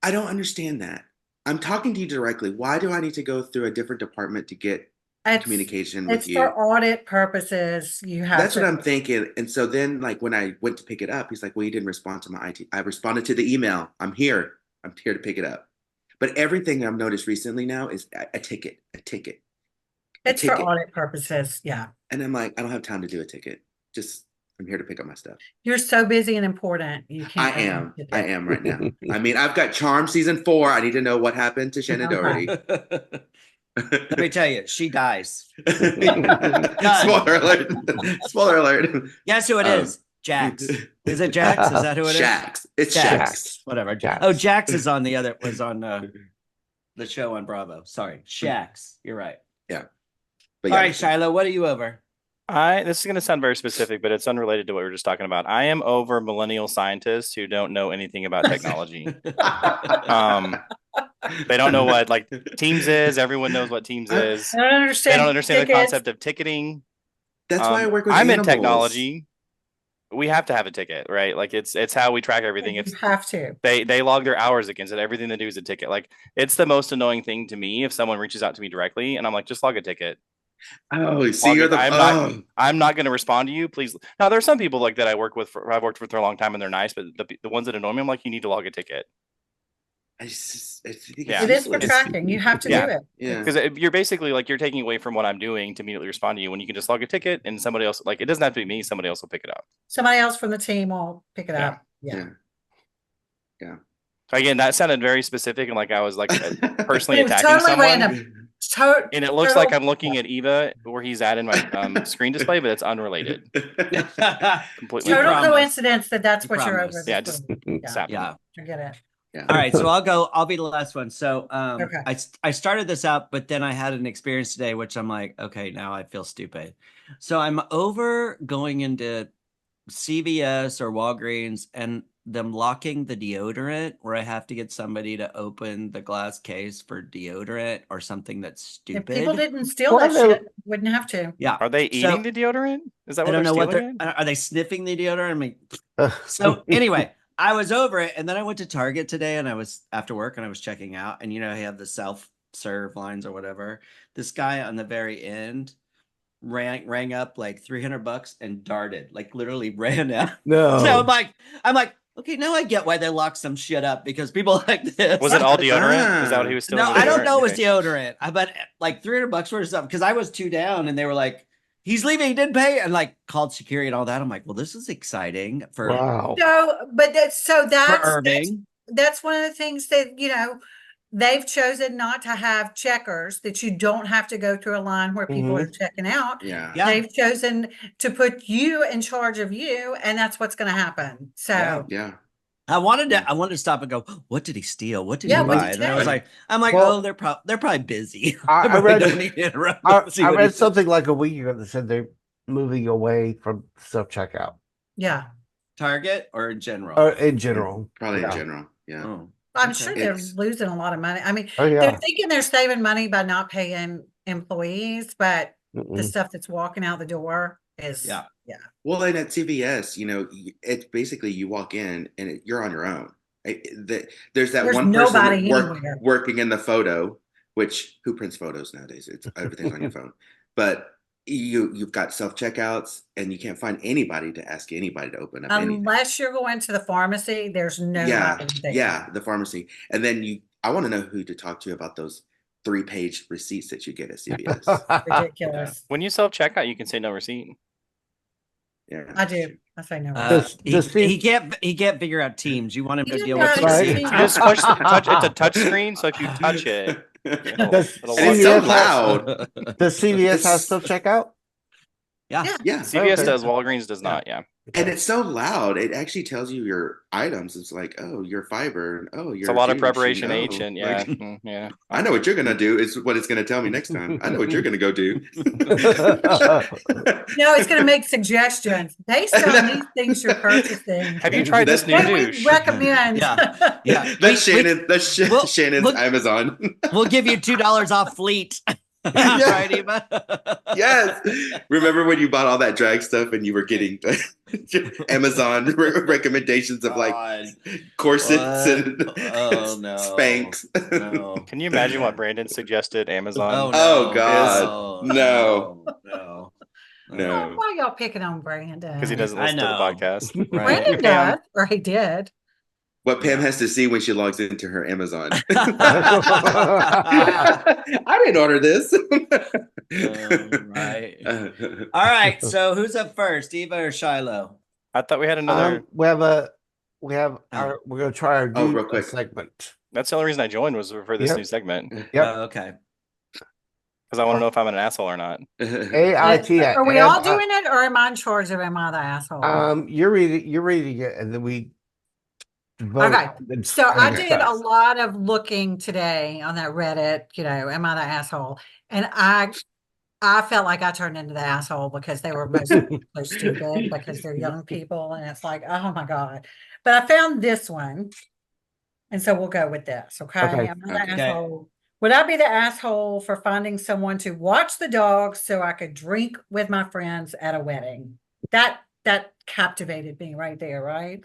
I don't understand that. I'm talking to you directly. Why do I need to go through a different department to get communication with It's you? for audit purposes. You have That's to. what I'm thinking. And so then, like, when I went to pick it up, he's like, "Well, you didn't respond to my IT." I responded to the email. I'm here to pick it up. But everything I've noticed recently now is a ticket. It's for audit purposes. Yeah. And I'm like, I don't have time to do a ticket. Just, I'm here to pick up my stuff. You're so busy and important. You can't. I am right now. I mean, I've got Charm season 4. I need to know what happened to Shannon Doherty. Let me tell you, she dies. Spoiler alert. Spoiler alert. Guess who it is? Jax. Is it Jax? Is that who it is? Shax. It's Shax. Whatever. Jax. Oh, Jax is on the show on Bravo. Sorry. Shax. You're right. Yeah. All right, Shiloh, what are you over? This is going to sound very specific, but it's unrelated to what we were just talking about. I am over millennial scientists who don't know anything about technology. They don't know what like Teams is. Everyone knows what Teams is. I don't understand. They don't understand the tickets. concept of ticketing. That's why I work with I'm animals. in technology. We have to have a ticket, right? Like it's how we track everything. You If have to. they log their hours against it, everything they do is a ticket. Like it's the most annoying thing to me if someone reaches out to me directly and I'm like, just log a ticket. Oh, see, you're the. I'm not going to respond to you. Please. Now, there are some people like that I've worked with for a long time and they're nice, but the ones that annoy me, I'm like, you need to log a ticket. I think Yeah. It is for tracking. You have to do it. Yeah. Because you're basically like you're taking away from what I'm doing to immediately respond to you when you can just log a ticket and somebody else, like it doesn't have to be me, somebody else will pick it up. Somebody else from the team will pick it up. Yeah. Again, that sounded very specific and like I was like personally It was attacking totally someone. random. And it looks like I'm looking at Eva where he's at in my screen display, but it's unrelated. Completely. Total coincidence that's what you're promise. over. Yeah, this just week. stop. Yeah. I get it. Yeah. All right, so I'll be the last one. So Okay. I started this out, but then I had an experience today, which I'm like, okay, now I feel stupid. So I'm over going into CVS or Walgreens and them locking the deodorant where I have to get somebody to open the glass case for deodorant or something that's If stupid. people didn't steal that shit, wouldn't have to. Yeah. Are they eating the deodorant? Is that what I don't they're know what stealing they're, it? are they sniffing the deodorant? I mean, so anyway, I was over it, and then I went to Target today, and I was after work, and I was checking out, and you know, they have the self-serve lines or whatever. This guy on the very end rang up like $300 and darted, like literally ran out. No. So I'm like, okay, now I get why they lock some shit up because people like this. Was it all deodorant? Is that what he was stealing? No, the I don't deodorant? know. It was Okay. deodorant. But like $300 worth of stuff because I was 2 down, and they were like, "He's leaving. He didn't pay," and like called security and all that. I'm like, "Well, this is exciting for Wow. So, but that's Irving." that's one of the things that they've chosen not to have checkers, that you don't have to go through a line where people are checking out. Yeah. Yeah. They've chosen to put you in charge of you, and that's what's going to happen. So Yeah. I wanted to stop and go, what did he steal? What did Yeah, he what buy? did And you I was take? like, I'm like, Well, oh, they're probably busy. I really read- don't need to interrupt. I See what he read did. something like a week ago that said they're moving away from self checkout yeah, Target or in general. or in general. Probably Yeah. in general. Yeah. Oh, I'm okay. sure they're It's- losing a lot of money. I mean, Oh they're yeah. thinking they're saving money by not paying employees, but the Mm-mm. stuff that's walking out the door is Yeah. Well, and at CVS, it's basically you walk in and you're on your own. There's that There's one nobody person anywhere. working in the photo, which who prints photos nowadays? It's everything's on your phone. But you've got self checkouts, and you can't find anybody to ask anybody to open up anything. Unless you're going to the pharmacy, there's no Yeah, the pharmacy, and then I want to know who to talk to about those 3-page receipts that you get at CVS. Ridiculous. When you self checkout, you can say no receipt. Yeah, I do. I say no. He can't figure out Teams. You want him He to didn't deal know with how to use the Teams. You just push the touch. It's a touch screen, so if you touch it, Does it'll And it's so CVS loud. Does CVS have It's- self checkout? Yeah. Yeah. CVS Okay. does. Walgreens does not. Yeah. And it's so loud. It actually tells you your items. It's like, oh, your fiber. Oh, your It's a lot of juice, preparation you know, H and yeah. like, Yeah. I know what you're gonna do. Is what it's gonna tell me next time. I know what you're gonna go do. No, it's going to make suggestions based on these things you're purchasing. Have you tried this new What do we douche? recommend? Yeah. Yeah. That's Shannon. That's we'll- Shannon's we'll- Amazon. We'll give you $2 off fleet. Right, Eva? Yes. Remember when you bought all that drag stuff and you were getting Amazon recommendations of like corsets and Spanx? No. Can you imagine what Brandon suggested Amazon? Oh, God. No. Oh, why y'all picking on Brandon? Because he doesn't I listen to the know. podcast. Right. Brandon does, or he did. What Pam has to see when she logs into her Amazon. I didn't order this. Right. All right. So who's up first, Eva or Shiloh? I thought we had another. We're gonna try our Oh, new real quick. segment. That's the only reason I joined was for this Yep. new segment. Yep. Okay. Because I want to know if I'm an asshole or not. AITA. Are we all doing it, or am I in charge of am I the asshole? You're reading it, and then we vote. Okay. and So I discuss. did a lot of looking today on that Reddit, am I the asshole? And I felt like I turned into the asshole because they were mostly so stupid because they're young people. And it's like, oh my God. But I found this one. And so we'll go with this. Okay. Okay. Am I the Okay. asshole? Would I be the asshole for finding someone to watch the dogs so I could drink with my friends at a wedding? That captivated me right there, right?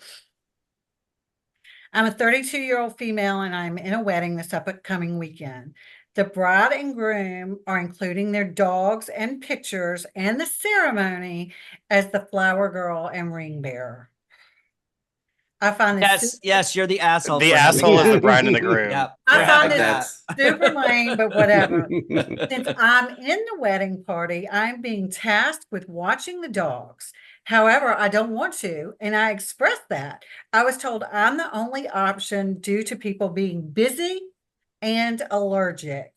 I'm a 32-year-old female and I'm in a wedding this upcoming weekend. The bride and groom are including their dogs and pictures and the ceremony as the flower girl and ring bearer. I find this Yes, you're the asshole. The for having asshole is that. the bride and the groom. Yep. I for find having this that. super lame, but whatever. Since I'm in the wedding party, I'm being tasked with watching the dogs. However, I don't want to, and I expressed that. I was told I'm the only option due to people being busy and allergic.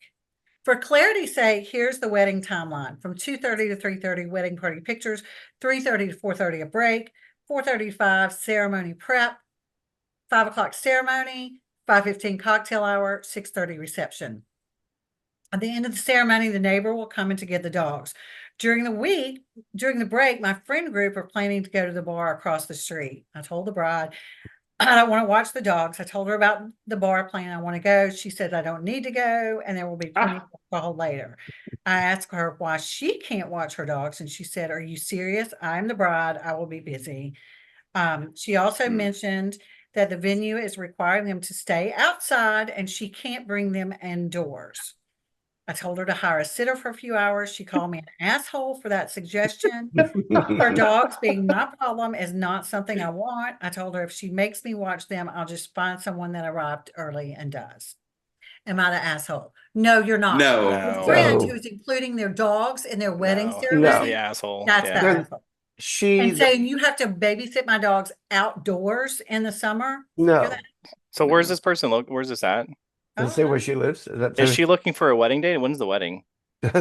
For clarity's sake, here's the wedding timeline. From 2:30 to 3:30, wedding party pictures, 3:30 to 4:30, a break, 4:35, ceremony prep, 5 o'clock ceremony, 5:15 cocktail hour, 6:30 reception. At the end of the ceremony, the neighbor will come in to get the dogs. During the break, my friend group are planning to go to the bar across the street. I told the bride, I don't want to watch the dogs. I told her about the bar plan. I want to go. She said, I don't need to go, and there will be plenty of alcohol later. I asked her why she can't watch her dogs, and she said, are you serious? I'm the bride. I will be busy. She also mentioned that the venue is requiring them to stay outside, and she can't bring them indoors. I told her to hire a sitter for a few hours. She called me an asshole for that suggestion. Her dogs being my problem is not something I want. I told her if she makes me watch them, I'll just find someone that arrived early and does. Am I the asshole? No, you're not. No. Your friend No. who's including their dogs in their wedding No, ceremony, that's the asshole. that's Yeah. the Then asshole. She And saying you have to babysit my dogs outdoors in the summer. no. You're the- So where's this person? Look, where's this at? Does it say where she lives? Is she looking for a wedding date? When's the wedding? You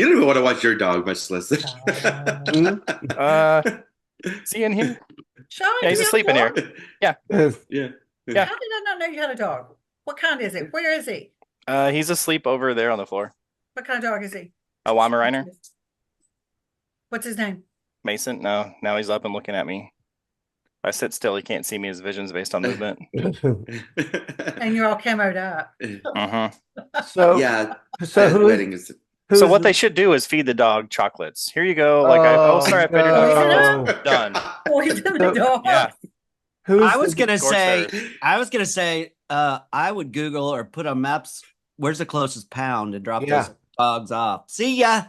don't even want to watch your dog, much less. Is he in here? Sean, Yeah, he's do you asleep in have a here. dog? Yeah. Yeah. How did I not know you had a dog? What kind is it? Where is he? He's asleep over there on the floor. What kind of dog is he? A Weimaraner? What's his name? Mason? No, now he's up and looking at me. If I sit still, he can't see me. His vision's based on movement. And you're all camoed up. So Yeah. So that wedding is. So what they should do is feed the dog chocolates. Here you go. Like, oh, sorry, I fed your dog chocolates. Done. Poison the dog. Yeah. I was gonna Gorge say, I would Google or put on maps. Where's the closest pound and drop Yeah. those dogs off? See ya.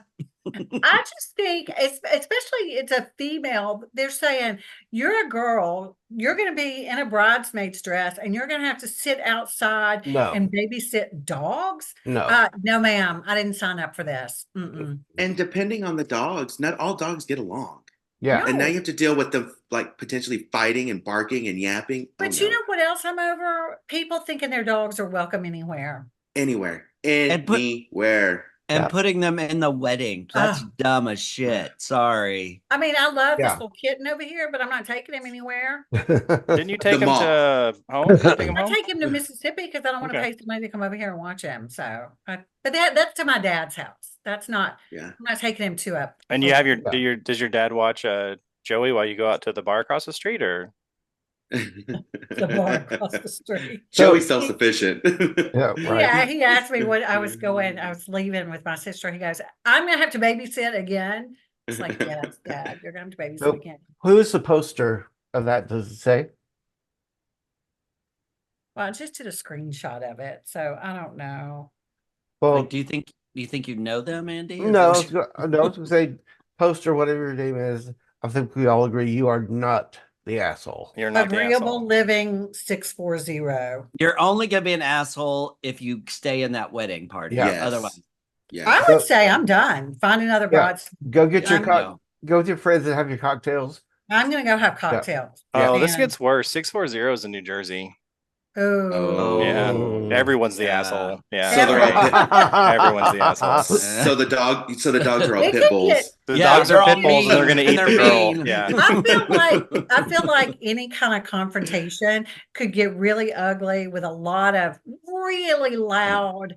I just think, especially it's a female, they're saying, you're a girl, you're going to be in a bridesmaid's dress, and you're going to have to sit outside No. and babysit dogs. No. No, ma'am, I didn't sign up for this. And depending on the dogs, not all dogs get along. Yeah. And now you have to deal with them like potentially fighting and barking and yapping. But you know what else I'm over? People thinking their dogs are welcome anywhere. Anywhere. And Anywhere. And putting them in the wedding. That's dumb as shit. Sorry. I mean, I love this little kitten over here, but I'm not taking him anywhere. Didn't you take him to home? Did you take him I home? take him to Mississippi because I don't want to pay somebody to come over here and watch him. So, but that's to my dad's house. That's not. I'm not taking him to a. And you have does your dad watch Joey while you go out to the bar across the street, or? The bar across the street. Joey's self-sufficient. Yeah, he asked me when I was leaving with my sister. He goes, I'm gonna have to babysit again. It's like, yes, Dad, you're gonna have to babysit again. Who's the poster of that? Does it say? Well, I just did a screenshot of it, so I don't know. Well, like, do you think you know them, Andy? No, I was gonna say poster, whatever your name is. I think we all agree you are not the asshole. You're not Agreeable Living 640. You're only gonna be an asshole if you stay in that wedding party. Yeah. Yes. Otherwise, I would say I'm done. Find another bride's. Go get your go with your friends and have your cocktails. I'm gonna go have cocktails. Oh, this gets worse. 640 is in New Jersey. Oh, yeah. Everyone's the asshole. Yeah. So everyone's the asshole. So the dogs are all pit bulls. The dogs are pit bulls and they're gonna eat the girl. Yeah. I feel like any kind of confrontation could get really ugly with a lot of really loud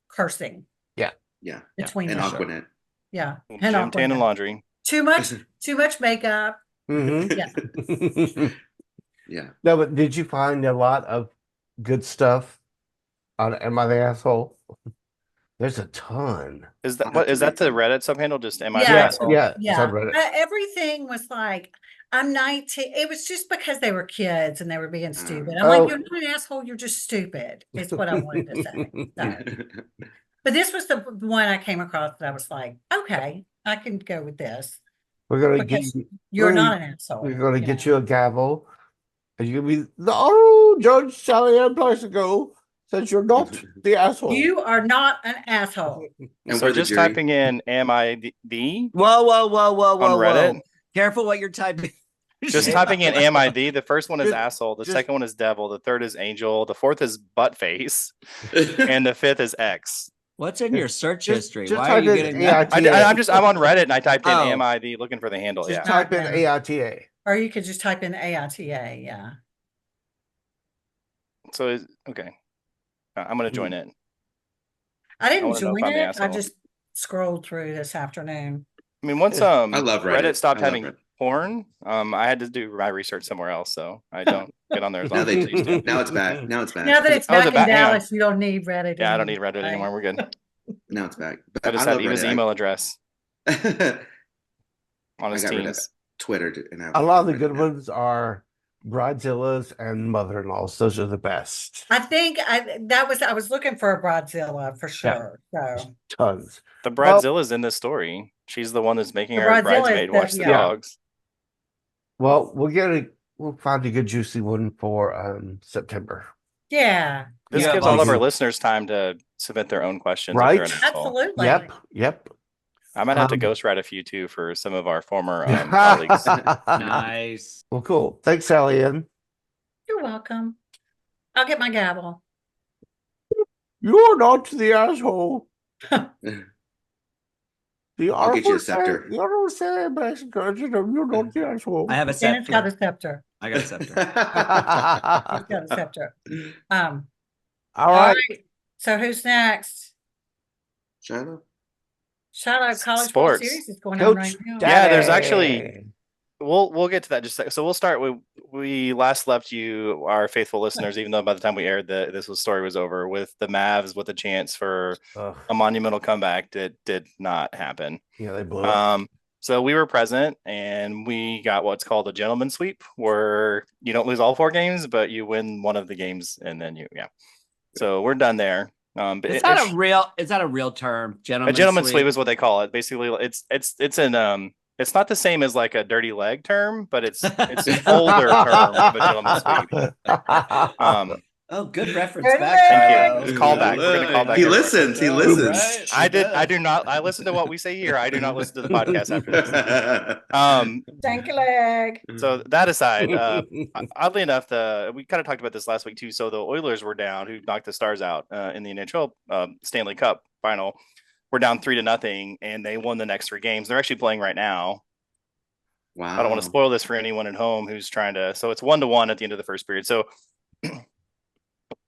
cursing. Yeah. Between and them. Aquanet. Yeah. Gym, tan, and laundry. Too much makeup. Mm-hmm. Yeah. No, but did you find a lot of good stuff on Am I the Asshole? There's a ton. Is that the Reddit subhandle? Just Am I the Yeah, Asshole? yeah. Everything was like, I'm 19. It was just because they were kids and they were being stupid. I'm like, you're not an asshole, you're just stupid. Is what I wanted to say. So. But this was the one I came across that I was like, okay, I can go with this. We're gonna get you. You're not an asshole. We're gonna get you a gavel. And you're gonna be the Judge Sally Ann Placico says you're not the asshole. You are not an asshole. And so just typing in "Am I the?" Whoa! On Reddit. Careful what you're typing. Just typing in "Am I the?" The first one is asshole. The second one is devil. The third is angel. The fourth is butt face, and the fifth is X. What's in your search history? Just Why are you getting that? I'm on Reddit and I typed in "Am I the?" looking for the handle. Just type in AITA. Or you could just type in AITA. Yeah. So okay, I'm gonna join it. I didn't join it. I just scrolled through this afternoon. I mean, once I love Reddit stopped having porn, I had to do my research somewhere else, so I don't get on there as now often as I used to. Now it's back. Now it's back. Now that it's back in Dallas, you don't need Reddit. Yeah, I don't need Reddit anymore. We're good. Now it's back. But I just have Eva's email address on his teams. Twitter. A lot of the good ones are Bridezillas and mother-in-laws. Those are the best. I think I was looking for a Bridezilla for sure. So tons. The Bridezilla's in this story. She's the one that's making her bridesmaid watch the dogs. Well, we'll find a good juicy one for September. Yeah. This gives all of our listeners time to submit their own questions. Right. Absolutely. Yep. I might have to ghostwrite a few too for some of our former colleagues. Nice. Well, cool. Thanks, Sally Ann. You're welcome. I'll get my gavel. You're not the asshole. I'll get you a scepter. You're not the asshole. I have a scepter. Dennis got a scepter. I got a scepter. He's got a scepter. All right. So who's next? Shiloh College World Sports Series is going on right now. Yeah, there's actually we'll get to that just a second. So we'll start with we last left you, our faithful listeners, even though by the time we aired this story was over, with the Mavs with a chance for a monumental comeback that did not happen. Yeah, they blew it. So we were present and we got what's called a gentleman's sweep, where you don't lose all 4 games, but you win one of the games and then So we're done there. But Is that a real term? A gentleman's sweep is what they call it. Basically, it's not the same as like a dirty leg term, but it's an older term of a gentleman's sweep. Oh, good reference Good back. Thank Shiloh. you. Call back. We're gonna call back. He everybody. listens. He Oh, listens. right. I do not. I listen to what we say here. I do not listen to the podcast after this. Stanky leg. So that aside, oddly enough, we kind of talked about this last week too. So the Oilers were down, who knocked the Stars out in the NHL Stanley Cup final. We're down 3-0, and they won the next 3 games. They're actually playing right now. Wow. I don't want to spoil this for anyone at home who's trying to. So it's 1-1 at the end of the first period. So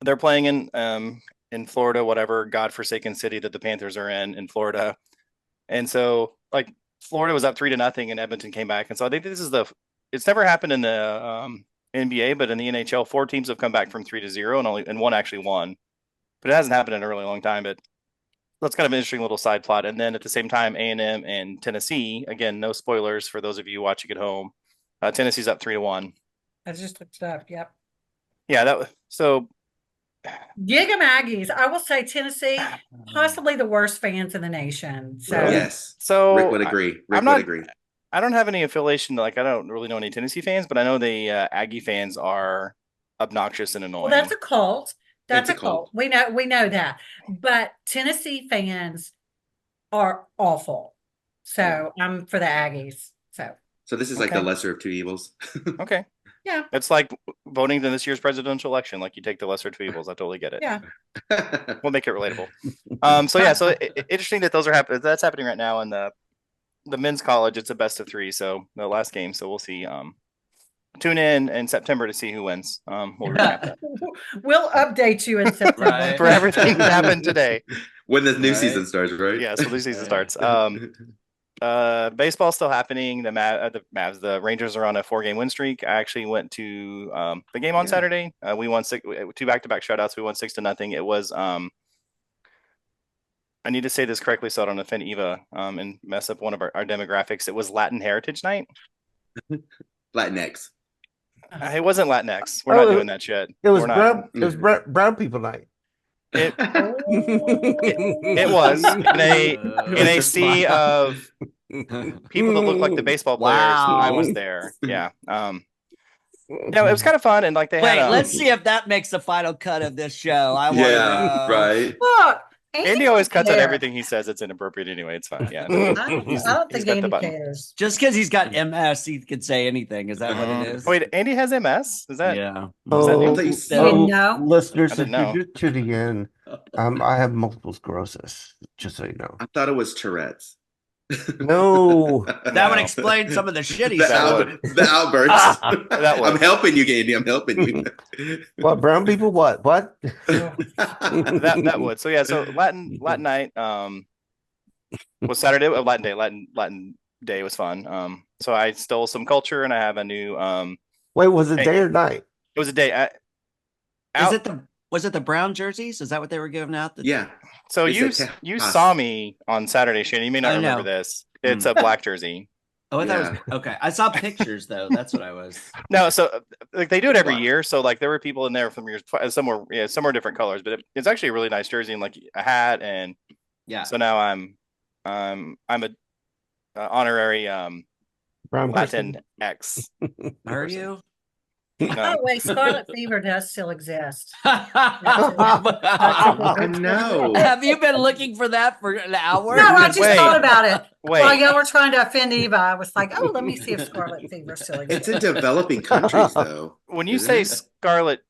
they're playing in Florida, whatever godforsaken city that the Panthers are in Florida. And so like Florida was up 3-0 and Edmonton came back. And so I think it's never happened in the NBA, but in the NHL, 4 teams have come back from 3-0 and one actually won. But it hasn't happened in a really long time. But that's kind of an interesting little side plot. And then at the same time, A&M and Tennessee, again, no spoilers for those of you watching at home. Tennessee's up 3-1. I just looked it up. Yep. Yeah, so Gig 'em Aggies. I will say Tennessee, possibly the worst fans in the nation. So Yes. So Rick would agree. I'm not- I don't have any affiliation. Like I don't really know any Tennessee fans, but I know the Aggie fans are obnoxious and annoying. well, that's a cult. That's It's a a cult. cult. We know that. But Tennessee fans are awful. So I'm for the Aggies. So this is like Okay. the lesser of two evils. Okay. Yeah. It's like voting in this year's presidential election. Like you take the lesser of two evils. I totally get it. Yeah. We'll make it relatable. So interesting that those are happening. That's happening right now in the men's college. It's a best of 3. So the last game. So we'll see. Tune in September to see who wins. We'll recap that. we'll update you in September. Right. For everything that happened today. When the new Right. season starts, right? Yeah, so the season starts. Baseball's still happening. The Rangers are on a 4-game win streak. I actually went to the game on Saturday. We won 2 back-to-back shutouts. We won 6-0. It was I need to say this correctly so I don't offend Eva and mess up one of our demographics. It was Latin Heritage Night. Latinx. It wasn't Latinx. We're not doing that shit. It was We're not. brown people night. It was in a sea of people that look like the baseball players. Wow. I was there. Yeah. Yeah, it was kind of fun, and like they Wait, had. let's see if that makes the final cut of this show. I want to Yeah, know. right. Look, Andy always cuts out cares. everything he says. It's inappropriate anyway. It's fine. Yeah. I don't He's think got the Andy button. cares. Just because he's got MS, he could say anything. Is that what it is? Wait, Andy has MS? Is that? Yeah. Oh, that you You didn't know? listeners, I if didn't know. you're just tuning in, I have multiple sclerosis, just so you know. I thought it was Tourette's. No. That would explain some of the shit he the, said. the outbursts. That would. I'm helping you, Andy. I'm helping you. What, brown people? What? That would. So yeah. So Latin night was Saturday. Latin day. Latin day was fun. So I stole some culture, and I have a new. Wait, was it day or night? It was a day. Was it the brown jerseys? Is that what they were giving out? Yeah. So They you said saw me on Saturday, Shane. You may not I know. remember this. It's a black jersey. Oh, I thought it Yeah. was okay. I saw pictures though. That's what I was. No, so like they do it every Wow. year. So like there were people in there from years. Some were different colors, but it's actually a really nice jersey and like a hat. And Yeah. so now I'm a honorary Brown person? Latin X. Are you? By the way, scarlet fever does still exist. I know. Have you been looking for that for an hour? No, I just Wait. thought about it. While Wait, y'all were trying to offend Eva, I was like, oh, let me see if scarlet fever still It's exists. in developing countries, though. when you Isn't say it? scarlet,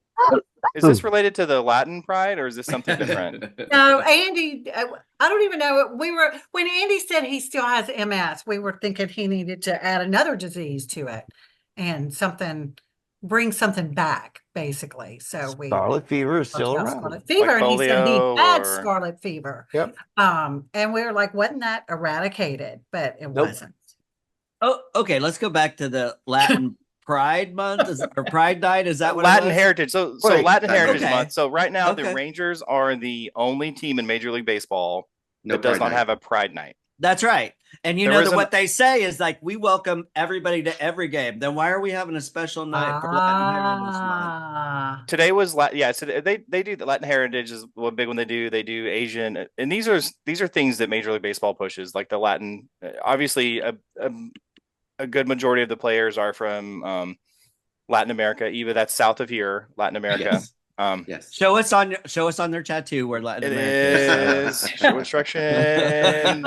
is this related to the Latin pride or is this something different? No, Andy, I don't even know. When Andy said he still has MS, we were thinking he needed to add another disease to it and bring something back, basically. So we Scarlet fever is talked still about around. scarlet fever, Like and he said he polio had or- scarlet fever. Yep. And we were like, wasn't that eradicated? But it Nope. wasn't. Oh, okay. Let's go back to the Latin Pride Month or Pride Night. Is that what Latin it was? Heritage. So Wait, Latin Heritage okay. Month. So right now the Okay. Rangers are the only team in Major League Baseball No that does Pride not Night. have a Pride Night. That's right. And you There know was that an- what they say is like, we welcome everybody to every game. Then why are we having a special night for Latin Heritage Month? Ah, Today was so they do the Latin Heritage is one big one they do. They do Asian, and these are things that Major League Baseball pushes, like the Latin. Obviously, a good majority of the players are from Latin America. Either that's south of here, Latin America. Yes. Um, Yes. Show us on their tattoo where Latin It America is show instruction there. It's in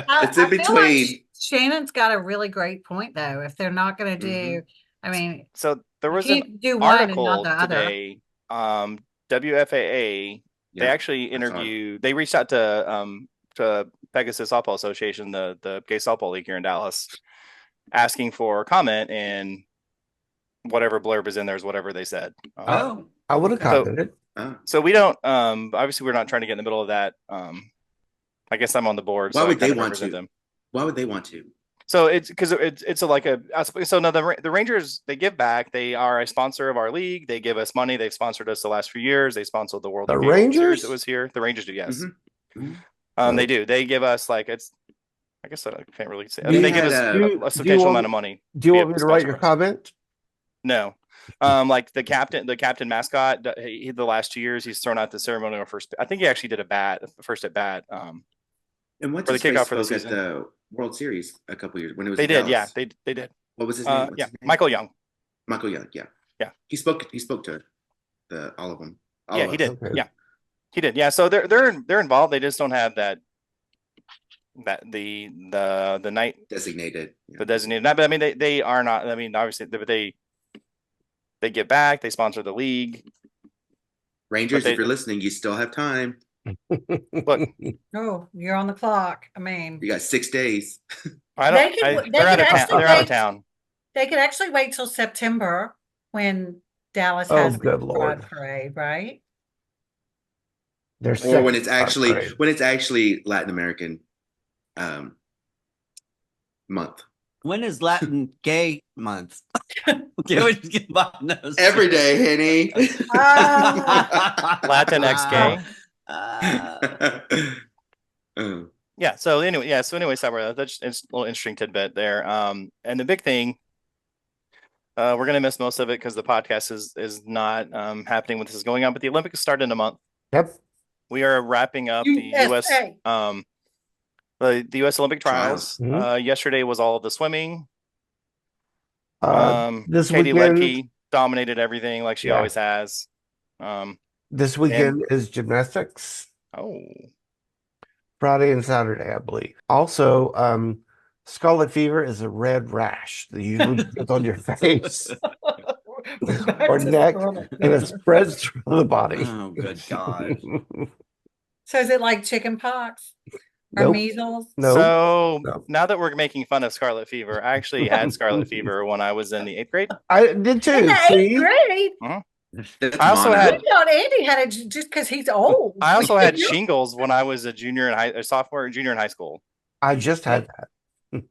I feel like between. Shannon's got a really great point, though. If they're not going to do, I mean, So there you was an can't do one and not article the other. today. WFAA. They Yeah, actually I saw it. interviewed. They reached out to Pegasus Softball Association, the gay softball league here in Dallas, asking for comment, and whatever blurb is in there is whatever they said. Oh, I would have commented. So we don't. Obviously, we're not trying to get in the middle of that. I guess I'm on the board. Why so I would they kind of want represent to? them. Why would they want to? So it's because it's like a so no the Rangers, they give back. They are a sponsor of our league. They give us money. They've sponsored us the last few years. They sponsored the World The League Series Rangers? that was here. The Rangers do, yes. Mhm. They do. They give us like I guess I can't really say. I They mean, they give had, us uh, a do you substantial want- amount of money. Do you to want be me a to write sponsor your us. comment? No. Like the captain mascot, the last 2 years he's thrown out the ceremonial first. I think he actually did first at bat. And what's For the his face kickoff for the spoke at season. the World Series a couple years when it was. They in did, yeah, Dallas. they did. What was his name? What's Yeah, his name? Michael Young. Michael Young. Yeah. Yeah. He spoke to all of them. All Yeah, of he us. did. Okay. Yeah, he did. Yeah, so they're involved. They just don't have that the night Designated. the designated. But I mean, they are not. I mean, obviously, but they give back. They sponsor the league. Rangers, But they- if you're listening, you still have time. Look, Oh, you're on the clock. I mean, You got 6 days. I They don't. could- they they're out could of town. actually They're out of wait- town. they could actually wait till September when Dallas Oh, has good the Lord. Pride Parade, right? There's Or when it's second actually parade. Latin American month. when is Latin Gay Month? Can we just get by those? Every day, Henny. Latin X gay. Yeah. So anyway, Cyber, that's it's a little interesting tidbit there. And the big thing, we're gonna miss most of it because the podcast is not happening when this is going on. But the Olympics start in a month. Yep. We are wrapping up the U.S. USA. The U.S. Olympic trials. Trials. Yesterday was all of the swimming. This Katie weekend, Ledecky dominated everything like she Yeah. always has. this weekend is gymnastics. Oh, Friday and Saturday, I believe. Also, scarlet fever is a red rash that usually gets on your face or neck, and it spreads through the body. Oh, good God. So is it like chicken pox or Nope. measles? No. so No. now that we're making fun of scarlet fever, I actually had scarlet fever when I was in the 8th grade. I did too. In the See? 8th grade? That's I also mono. had- We thought Andy had it just because he's old. I also had shingles when I was a sophomore and junior in high school. I just had that.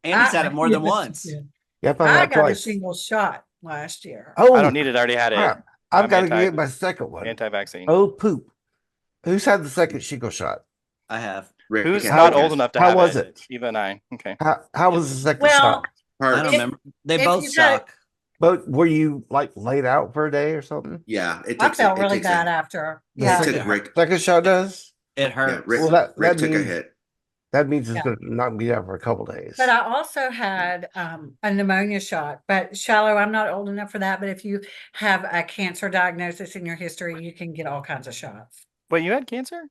Andy's had it more than once. Yep, I I had got a twice. shingles shot last year. Oh, I don't need it. I already had it. crap. I'm I've got to anti- get my second one. Anti-vaccine. Oh, poop. Who's had the second shingle shot? I have. Rick Who's had not it. old enough to How have was it? it? Eva and I. Okay. How was the second Well, shot? I Hurts. don't If- remember. They if both you had- suck. But were you like laid out for a day or something? Yeah, it I takes felt it really takes bad a, after. The Yeah. It second, took Rick. second shot does? It Yeah, hurts. Rick, Well, that Rick took a means- hit. That means it's Yeah. going to knock me out for a couple days. But I also had a pneumonia shot. But Shiloh, I'm not old enough for that. But if you have a cancer diagnosis in your history, you can get all kinds of shots. Wait, you had cancer?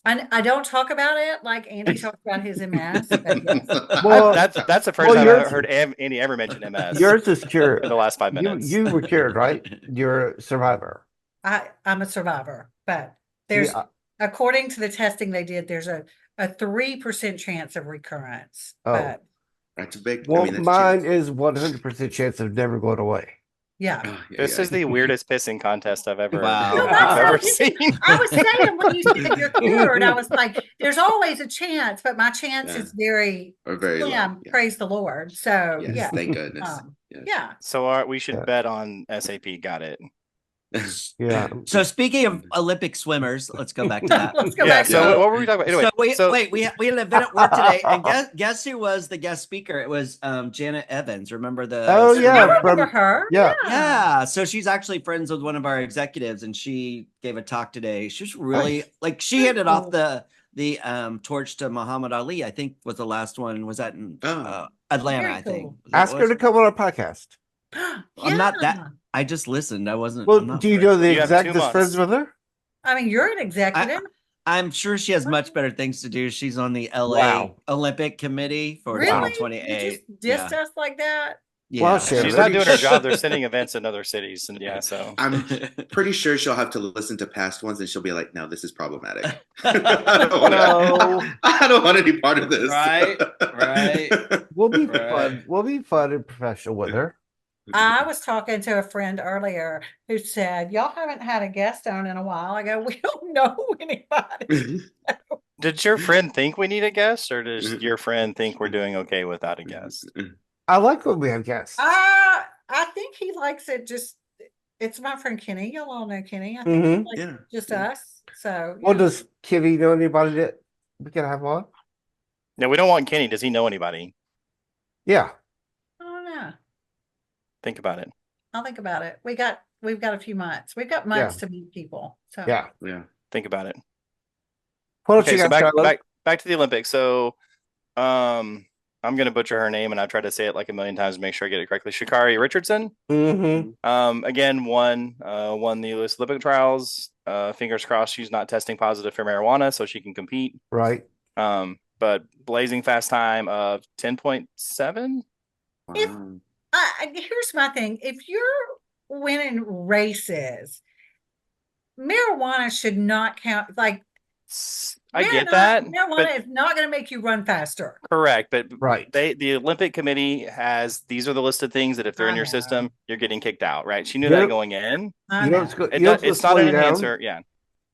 I don't talk about it like Andy talks about his MS. But yes. Well, That's the first well, time yours- I've heard Andy ever mention MS yours is cured. in the last 5 You, minutes. you were cured, right? You're a survivor. I'm a survivor. But there's, Yeah. according to the testing they did, there's a 3% chance of recurrence. Oh. But That's a big. Well, that's a mine chance. is 100% chance of never going away. yeah. Oh, yeah, This yeah. is the weirdest pissing contest I've ever, Wow. I've ever seen. I was saying when you said you're cured, I was like, there's always a chance, but my chance Yeah. is very Or very low. slim. Yeah. Praise the Lord. So Yes, yeah. thank goodness. Um, Yes. Yeah. So we should Yeah. bet on SAP got it. Yeah. So speaking of Olympic swimmers, let's go back to that. Let's go Yeah. back to So it. what were we talking about? Anyway, We had an event at work today, and guess who was the guest speaker? It was Janet Evans. Remember the? Oh I yeah, remember her. yeah. Yeah, so she's actually friends with one of our executives, and she gave a talk today. She's really Nice. like she handed off the torch to Muhammad Ali. I think was the last one. Was that in Atlanta? Very I think. cool. Ask her to come on our podcast. I'm not that. I just listened. I wasn't. Well, I'm not do you very- know the You have exec 2 that's friends months. with her? I mean, you're an executive. I'm sure she has much better things to do. She's on the LA Wow. Olympic Committee for Really? 2028. You just dissed us like that? Yeah. Well, shit. She's not doing her job. They're sending events in other cities, and yeah, so I'm pretty sure she'll have to listen to past ones, and she'll be like, "No, this is problematic. No. I don't want any part of this." Right, right. We'll be Right. fun. We'll be fun and professional with her. I was talking to a friend earlier who said, y'all haven't had a guest on in a while. I go, we don't know anybody. did your friend think we need a guest, or does your friend think we're doing okay without a guest? I like when we have guests. I think he likes it just, it's my friend Kenny. Y'all all know Kenny. I think he likes Yeah. just us. So, Well, yeah. does Kitty know anybody that we can have on? No, we don't want Kenny. Does he know anybody? Yeah. I don't know. Think about it. I'll think about it. We've got a few months. We've got months to meet people. So Yeah. Yeah. Think about it. What else Okay, you so got, Shiloh? back to the Olympics. So, I'm gonna butcher her name, and I've tried to say it like a million times to make sure I get it correctly. Sha'Carri Richardson. Mm-hmm. Again, won the U.S. Olympic trials. Fingers crossed she's not testing positive for marijuana, so she can compete. Right. But blazing fast time of 10.7. If- Wow. here's my thing. If you're winning races, marijuana should not count. Like, I get that. Marijuana but- is not going to make you run faster. Correct, but Right. the Olympic Committee has these are the listed things that if they're I in your know. system, you're getting kicked out, right? She knew You that know- going in. I You know know. what's good? It You know does, what's it's gonna not slow an you down? enhancer. Yeah.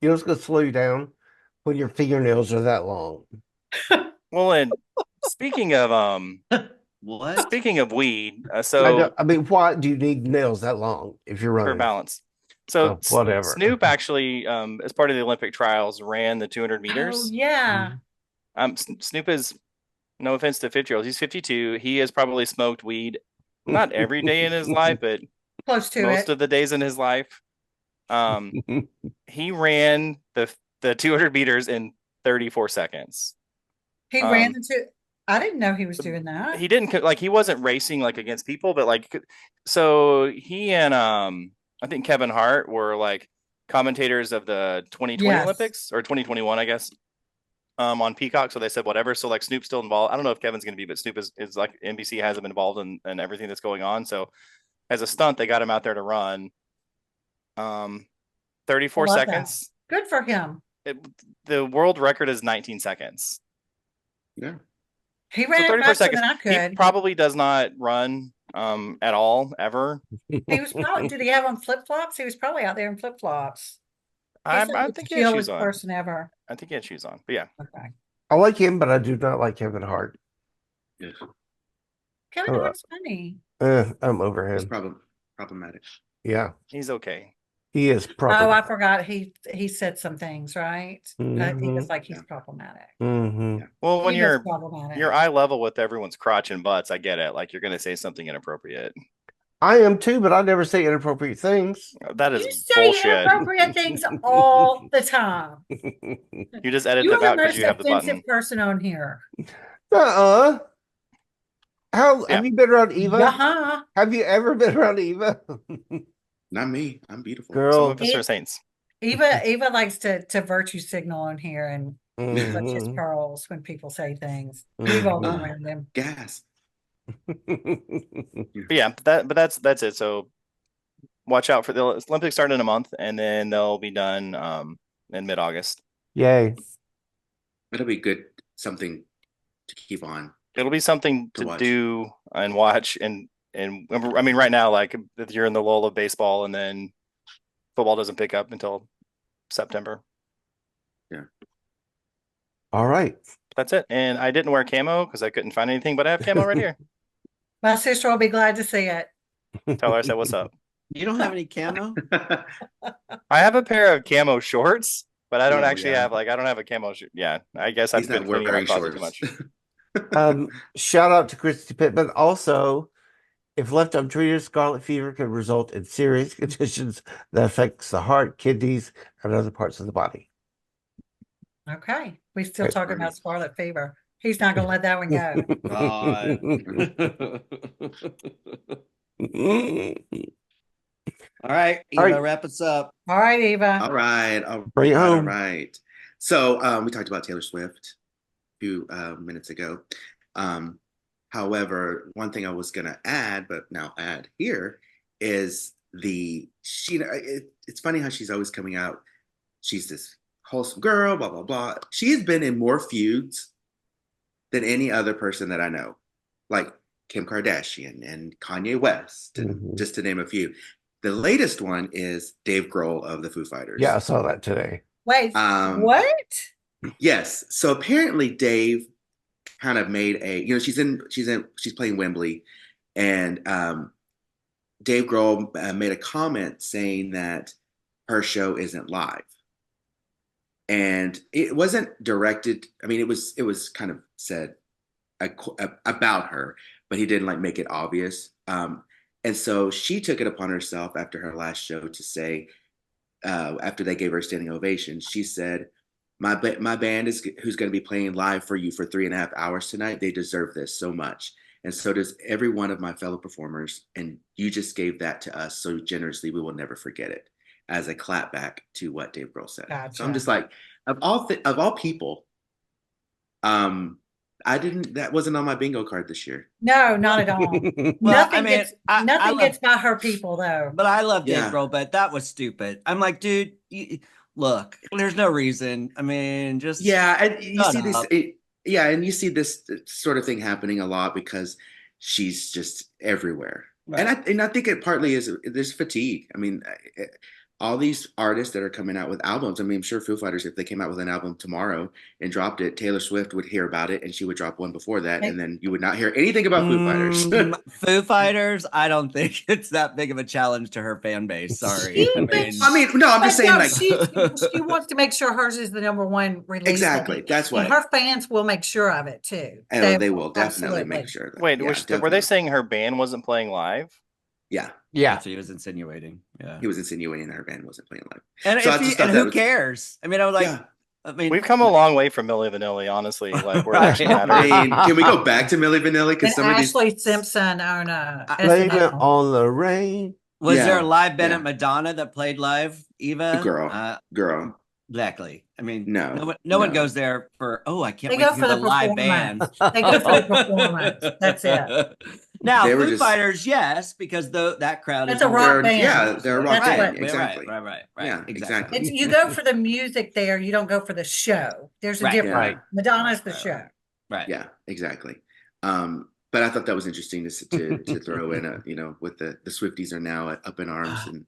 You know what's gonna slow you down? When your fingernails are that long. Well, and speaking of What? speaking of weed, I so mean, why do you need nails that long if you're for running? balance. So Oh, whatever. Snoop actually, as part of the Olympic trials, ran the 200 Oh, meters. yeah. Snoop is, no offense to 50-year-olds, he's 52. He has probably smoked weed not every day in his life, but Close to most it. of the days in his life. He ran the 200 meters in 34 seconds. He ran into. I didn't know he was doing that. He didn't like he wasn't racing like against people, but like so he and I think Kevin Hart were like commentators of the 2020 Yes. Olympics or 2021, I guess. On Peacock, so they said whatever. So like Snoop's still involved. I don't know if Kevin's going to be, but Snoop is like NBC has him involved in everything that's going on. So as a stunt, they got him out there to run. 34 Love that. seconds. Good for him. The world record is 19 seconds. Yeah. He So ran it 34 faster seconds. than I He could. probably does not run at all ever. He was probably. Did he have on flip flops? He was probably out there in flip flops. I think he had shoes on. Person ever. I think he had shoes on. But yeah. Okay. I like him, but I do not like Kevin Hart. Yes. Kevin Oh, Hart's funny. I'm over It's him. problematic. Yeah, He's okay. he is proper. Oh, I forgot. He said some things, right? He Mhm. was like he's problematic. Mm-hmm. Well, when He is problematic. you're eye level with everyone's crotch and butts, I get it. Like you're gonna say something inappropriate. I am too, but I never say inappropriate things. That You is say bullshit. inappropriate things all the time. You just edit You them are out the because most you have the offensive button. person on here. How Yeah. have you been around Eva? Uh-huh. Have you ever been around Eva? Not me. I'm beautiful. Some Girl. of us are saints. Eva likes to virtue signal on here and clutch his Mhm. pearls when people say things. We've all been Mhm. around him. Gas. But yeah, that's it. So watch out for the Olympics start in a month, and then they'll be done in mid-August. Yay. It'll be good. Something to keep on. It'll be something To to watch. do and watch, and I mean, right now, like if you're in the lull of baseball, and then football doesn't pick up until September. All right. That's it. And I didn't wear camo because I couldn't find anything, but I have camo right here. My sister will be glad to see it. Tell her I said what's up. You don't have any camo? I have a pair of camo shorts, but I don't Oh, actually yeah. have I don't have a camo shirt. Yeah, I guess I've He's been not cleaning my wearing closet too shorts. much. Shout out to Christy Pittman. Also, if left untreated, scarlet fever can result in serious conditions that affects the heart, kidneys, and other parts of the body. Okay, we still Right. talking about scarlet fever. He's not gonna let that one go. All right, All Eva, right. wrap us up. All right, Eva. All right. Bring it all home. right. So we talked about Taylor Swift a few minutes ago. However, one thing I was gonna add, but now add here, is it's funny how she's always coming out. She's this wholesome girl, blah blah blah. She has been in more feuds than any other person that I know, like Kim Kardashian and Kanye West, and just to name a few. The latest one is Dave Grohl of the Foo Fighters. Yeah, I saw that today. Wait, what? Yes. So apparently Dave kind of made she's playing Wembley, and Dave Grohl made a comment saying that her show isn't live. And it wasn't directed. I mean, it was kind of said about her, but he didn't like make it obvious. And so she took it upon herself after her last show to say, after they gave her a standing ovation, she said, my band who's going to be playing live for you for 3.5 hours tonight. They deserve this so much. And so does every one of my fellow performers. And you just gave that to us so generously, we will never forget it, as a clap back to what Dave Grohl said. Gotcha. So I'm just like, of all people, that wasn't on my bingo card this year. No, not at all. Nothing gets by her people though. But I love Dave Yeah. Grohl, but that was stupid. I'm like, dude, look, there's no reason. I mean, just Yeah, and you shut see this. up. And you see this sort of thing happening a lot because she's just everywhere. Right. And I think it partly is there's fatigue. I mean, all these artists that are coming out with albums. I mean, I'm sure Foo Fighters, if they came out with an album tomorrow and dropped it, Taylor Swift would hear about it and she would drop one before that, and then you would not hear anything about Foo Fighters. Foo Fighters, I don't think it's that big of a challenge to her fan base. Sorry. No, I'm just saying, like, she wants to make sure hers is the number one release. Exactly. That's what. And her fans will make sure of it too. They will definitely make sure. Wait, were they saying her band wasn't playing live? Yeah. That's what he was insinuating. Yeah. He was insinuating that her band wasn't playing live. And, so who cares? I mean, I was like, I mean, we've come a long way from Milli Vanilli, honestly. Like, we're actually can we go back to Milli Vanilli? Because some Ashley Simpson on Blame it on the rain. Was there a live band at Madonna that played live, Eva? Girl. Exactly. I mean, no one goes there for, I can't They wait go to for hear the the live band. They go for the performance. That's it. Now, Foo Fighters, yes, because that crowd is a rock band. Yeah, they're a rock band. Exactly. Right. Yeah, exactly. You go for the music there. You don't go for the show. There's a difference. Right. Madonna's the show. Right. Yeah, exactly. But I thought that was interesting to throw in with the Swifties are now up in arms, and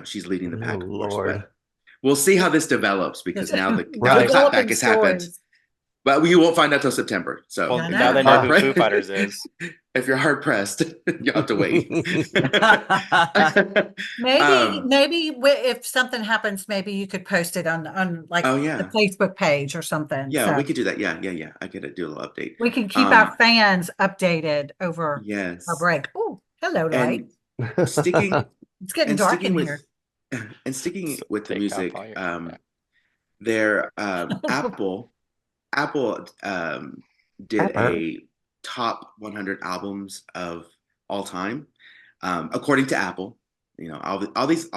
she's leading the pack. Lord. We'll see how this develops, because now the clapback has happened. But we won't find out till September. So now they know who Foo Fighters is. If you're hard pressed, you'll have to wait. Maybe if something happens, maybe you could post it on the Facebook page or something. Yeah, we could do that. Yeah. I could do a little update. We can keep our fans updated over our break. Oh, hello, Light. Sticking. It's getting dark in here. And sticking with the music, Apple did a top 100 albums of all time, according to Apple. All these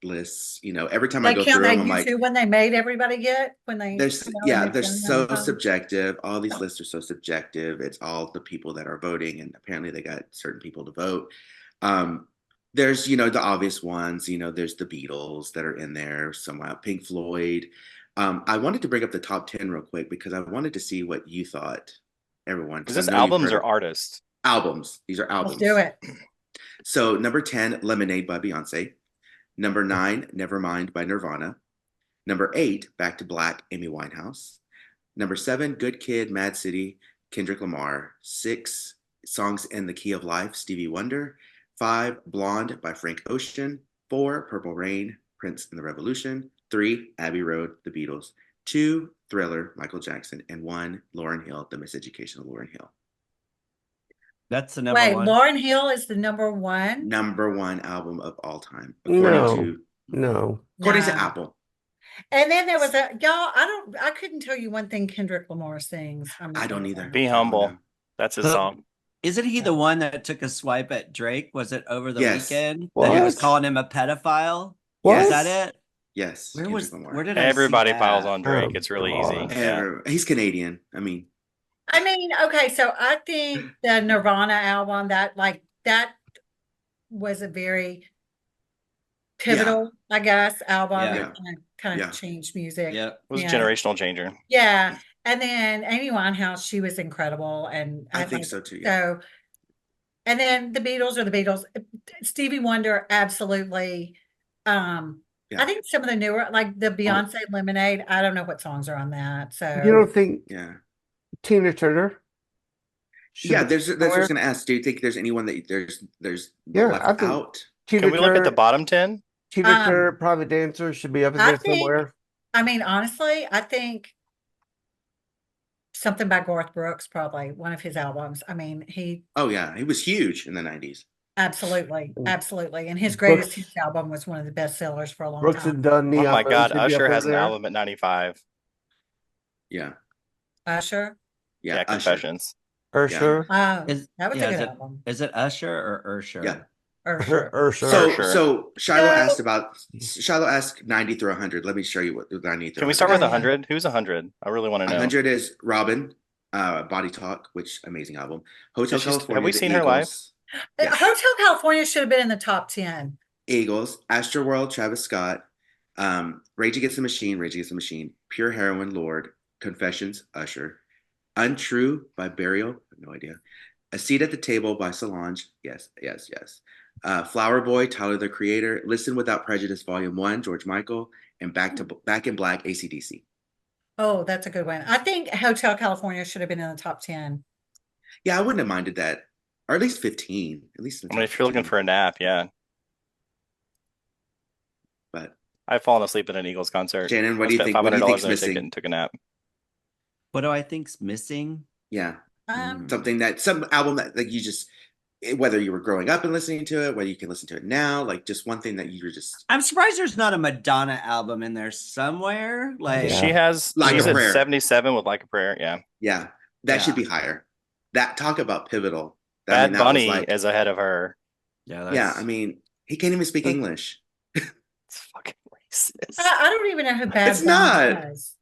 lists. Every time I go through them, I'm like, when they made everybody get when they. They're so subjective. All these lists are so subjective. It's all the people that are voting, and apparently they got certain people to vote. There's the obvious ones. There's the Beatles that are in there somewhere. Pink Floyd. I wanted to bring up the top 10 real quick because I wanted to see what you thought, everyone. Is this albums or artists? Albums. These are albums. Let's do it. So number 10, Lemonade by Beyonce. Number 9, Nevermind by Nirvana. Number 8, Back to Black, Amy Winehouse. Number 7, Good Kid, Mad City, Kendrick Lamar. 6, Songs in the Key of Life, Stevie Wonder. 5, Blonde by Frank Ocean. 4, Purple Rain, Prince and the Revolution. 3, Abbey Road, The Beatles. 2, Thriller, Michael Jackson. And 1, Lauryn Hill, The Miseducation of Lauryn Hill. That's the number Wait, one. Lauryn Hill is the number one? Number 1 album of all time. No. According No. to Apple. And then there was I couldn't tell you one thing Kendrick Lamar sings. I don't either. Be I don't humble. know. That's his So- song. Isn't he the one that took a swipe at Drake? Was it over the Yes. weekend? What? That he was calling him a pedophile? What? Is that it? Yes. Where Kendrick was Lamar. where did I see Everybody that? piles on Drake. Oh, It's really God. easy. Yeah. He's Canadian. I mean, Okay, so I think the Nirvana album that was a very pivotal, I guess, album Yeah. that kind of Yeah. changed music. Yep. It was a Yeah. generational changer. Yeah. And then Amy Winehouse, she was incredible. And I think so too. Yeah. So, and then the Beatles are the Beatles. Stevie Wonder, absolutely. Yeah. I think some of the newer, like the Beyonce Lemonade, I don't know what songs are on that. So You don't think Yeah. Tina Turner? Yeah. That's what I somewhere? was going to ask. Do you think there's anyone that there's Yeah, left I think- out? Tina Can we look at the Turner, bottom 10? Tina Turner, Private Dancer should be up in I there think- somewhere. I mean, honestly, I think something by Garth Brooks, probably one of his albums. I mean, he Oh yeah, he was huge in the 90s. absolutely, absolutely. And his Brooks- greatest hits album was one of the best sellers for a long Brooks time. and Dunn, Oh Neon my Moon God. should be up Usher in has an there. album at 95. Yeah. Usher. Yeah. Yeah, Usher. Confessions. Ursher. Oh, Is- that was yeah, a is good it- album. Is it Usher or Ursher? Yeah. Usher. Ursher. So Shiloh No. asked 90 through 100. Let me show you what the 90 through Can we start with 100 is. 100? Who's 100? I really want to know. 100 is Robin, Body Talk, which amazing album. Hotel Have California. we The seen her live? Eagles. Yes. Hotel California should have been in the top 10. Eagles, Astroworld, Travis Scott, Rage Against the Machine, Rage Against the Machine, Pure Heroin, Lord, Confessions, Usher, Untrue by Burial, I have no idea, A Seat at the Table by Solange, yes. Flower Boy, Tyler the Creator, Listen Without Prejudice, Volume 1, George Michael, and Back in Black, AC/DC. Oh, that's a good one. I think Hotel California should have been in the top 10. Yeah, I wouldn't have minded that, or at least 15. At least. in the I mean, top if you're looking 15. for a nap, yeah. But I've fallen asleep at an Eagles concert. Shannon, what I do you spent think? What do you $500 think's on a ticket missing? and took a nap. What do I think's missing? Yeah, Um, something that some album that like you just whether you were growing up and listening to it, whether you can listen to it now, like just one thing that you were just I'm surprised there's not a Madonna album in there somewhere. Like Yeah. She has, Like she's a at Prayer. 77 with Like a Prayer. Yeah. yeah, that Yeah. should be higher. That talk about pivotal. I Bad mean, that was Bunny like- is ahead of her. yeah, yeah, I mean, he can't even speak English. It's fucking racist. I don't even know who Bad It's Bunny not. was.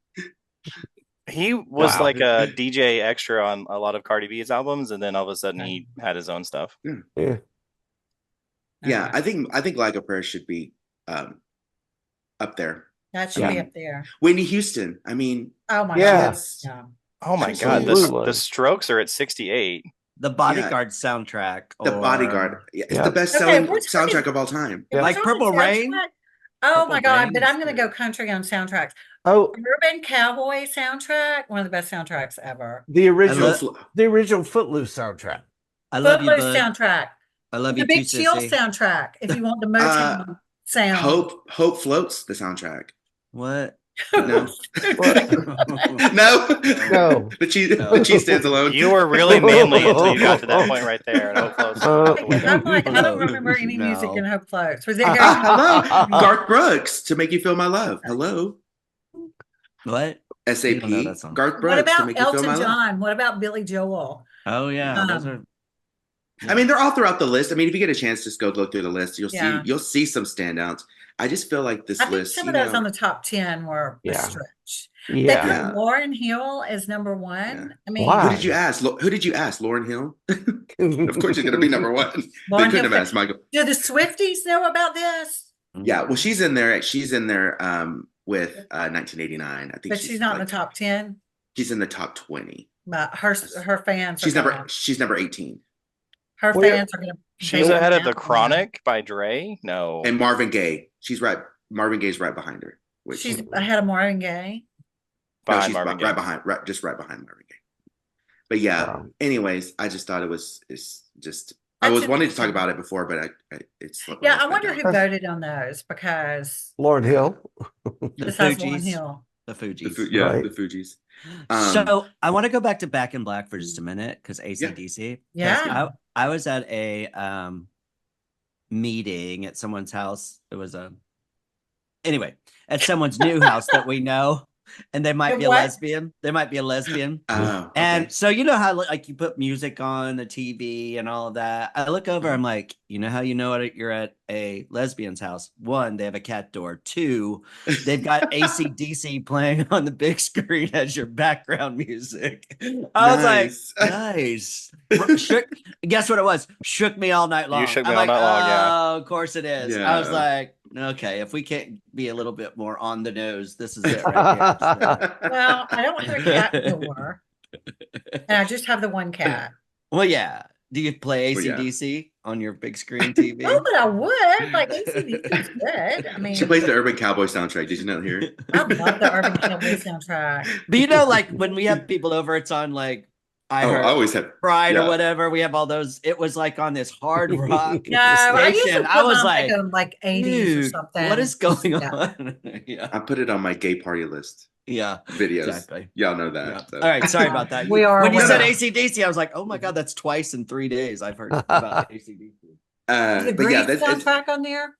He was Wow. like a DJ extra on a lot of Cardi B's albums, and then all of a sudden he had his own stuff. Yeah. Yeah, I think Like a Prayer should be up there. That should be up there. Whitney Houston. I mean, Oh my Yes. God. Yeah. Oh my God, Absolutely. the Strokes are at 68. the Bodyguard soundtrack. The or- Bodyguard. Yeah, it's Yeah. the best Okay, selling we're talking- soundtrack of all time. Yeah. Like We're talking Purple Rain? soundtrack. Oh my Purple God, Rain but is I'm gonna good. go country on soundtracks. Oh, Urban Cowboy soundtrack, one of the best soundtracks ever. the original, love- the original Footloose soundtrack. I love you, Footloose bud. soundtrack. I love The you Big too, Chill sissy. soundtrack. If you want the Motown sound. Hope Floats, the soundtrack. What? No. What? No. No. The cheese stands alone. You were really manly until you got to that point right there. And Hope Floats I'm like, I don't No. remember any music No. in Hope Floats. Was it Hello, Harry? Garth Brooks, To Make You Feel My Love. Hello, What? SAP. don't know that song. Garth What Brooks, To about Make You Feel Elton My Love. John? What about Billy Joel? Oh yeah, those are. I mean, they're all throughout the list. I mean, if you get a chance, just go look through the list. Yeah. You'll see some standouts. I just feel like this I think list. some you of those know, on the top 10 were a Yeah. stretch. They Yeah. put Yeah. Lauryn Hill as number one. Yeah. I mean, Why? who did you ask? Who did you ask? Lauren Hill. Of course, she's going to be number one. They Lauryn couldn't have Hill. asked Michael. Do the Swifties know about this? Yeah, well, she's in there. She's in there with 1989. I think, But she's not in the top 10. She's in the top 20. But her fans. She's are She's number 18. Her Where- fans are going to. She's ahead of The Chronic by Dre. No. And Marvin Gaye. She's right. Marvin Gaye's right behind her. Which, She's ahead of Marvin Gaye. no, behind she's Marvin Gaye. right behind. Just right behind Marvin Gaye. But yeah. Wow. Anyways, I just thought it's just I That's was wanting to talk interesting. about it before, but it's slipped my Yeah, I husband wonder down. who voted on those because Lauren Hill. The besides Lauren Fugees. Hill. The The Fugees. Right. the Fugees. So I want to go back to Back in Black for just a minute because AC/DC. Yeah. I was at a meeting at someone's house. It was anyway, at someone's new house that we know, and they might be a What? lesbian. They might be a lesbian. Oh, And okay. so you know how like you put music on the TV and all of that. I look over, I'm like, you know how you know you're at a lesbian's house? One, they have a cat door. Two, they've got AC/DC playing on the big screen as your background music. I was like, Nice. nice. Guess what it was? Shook me all night long. You shook me I'm all like, night long, yeah. oh, of course it is. I was Yeah. like, okay, if we can't be a little bit more on the nose, this is it right here. So. Well, I don't have a cat door, and I just have the one cat. Well, yeah. Do you play Well, yeah. AC/DC on your big screen TV? Oh, but I would. Like AC/DC is good. I mean, She plays the Urban Cowboy soundtrack. Did you not hear it? I love the Urban Cowboy soundtrack. But you know, like when we have people over, it's on like I Oh, heard I always have. Pride yeah. or whatever. We have all those. It was like on this hard rock No, I usually station. put I was mine like, like 80s or dude, something. what is going Yeah. on? Yeah. I put it on my gay party list Yeah. videos. Exactly. Y'all know that. Yeah. So. All right. Sorry about that. We are When you aware. said AC/DC, I was like, oh my God, that's twice in 3 days. I've heard about AC/DC. Is the But yeah, Grease that's soundtrack on there?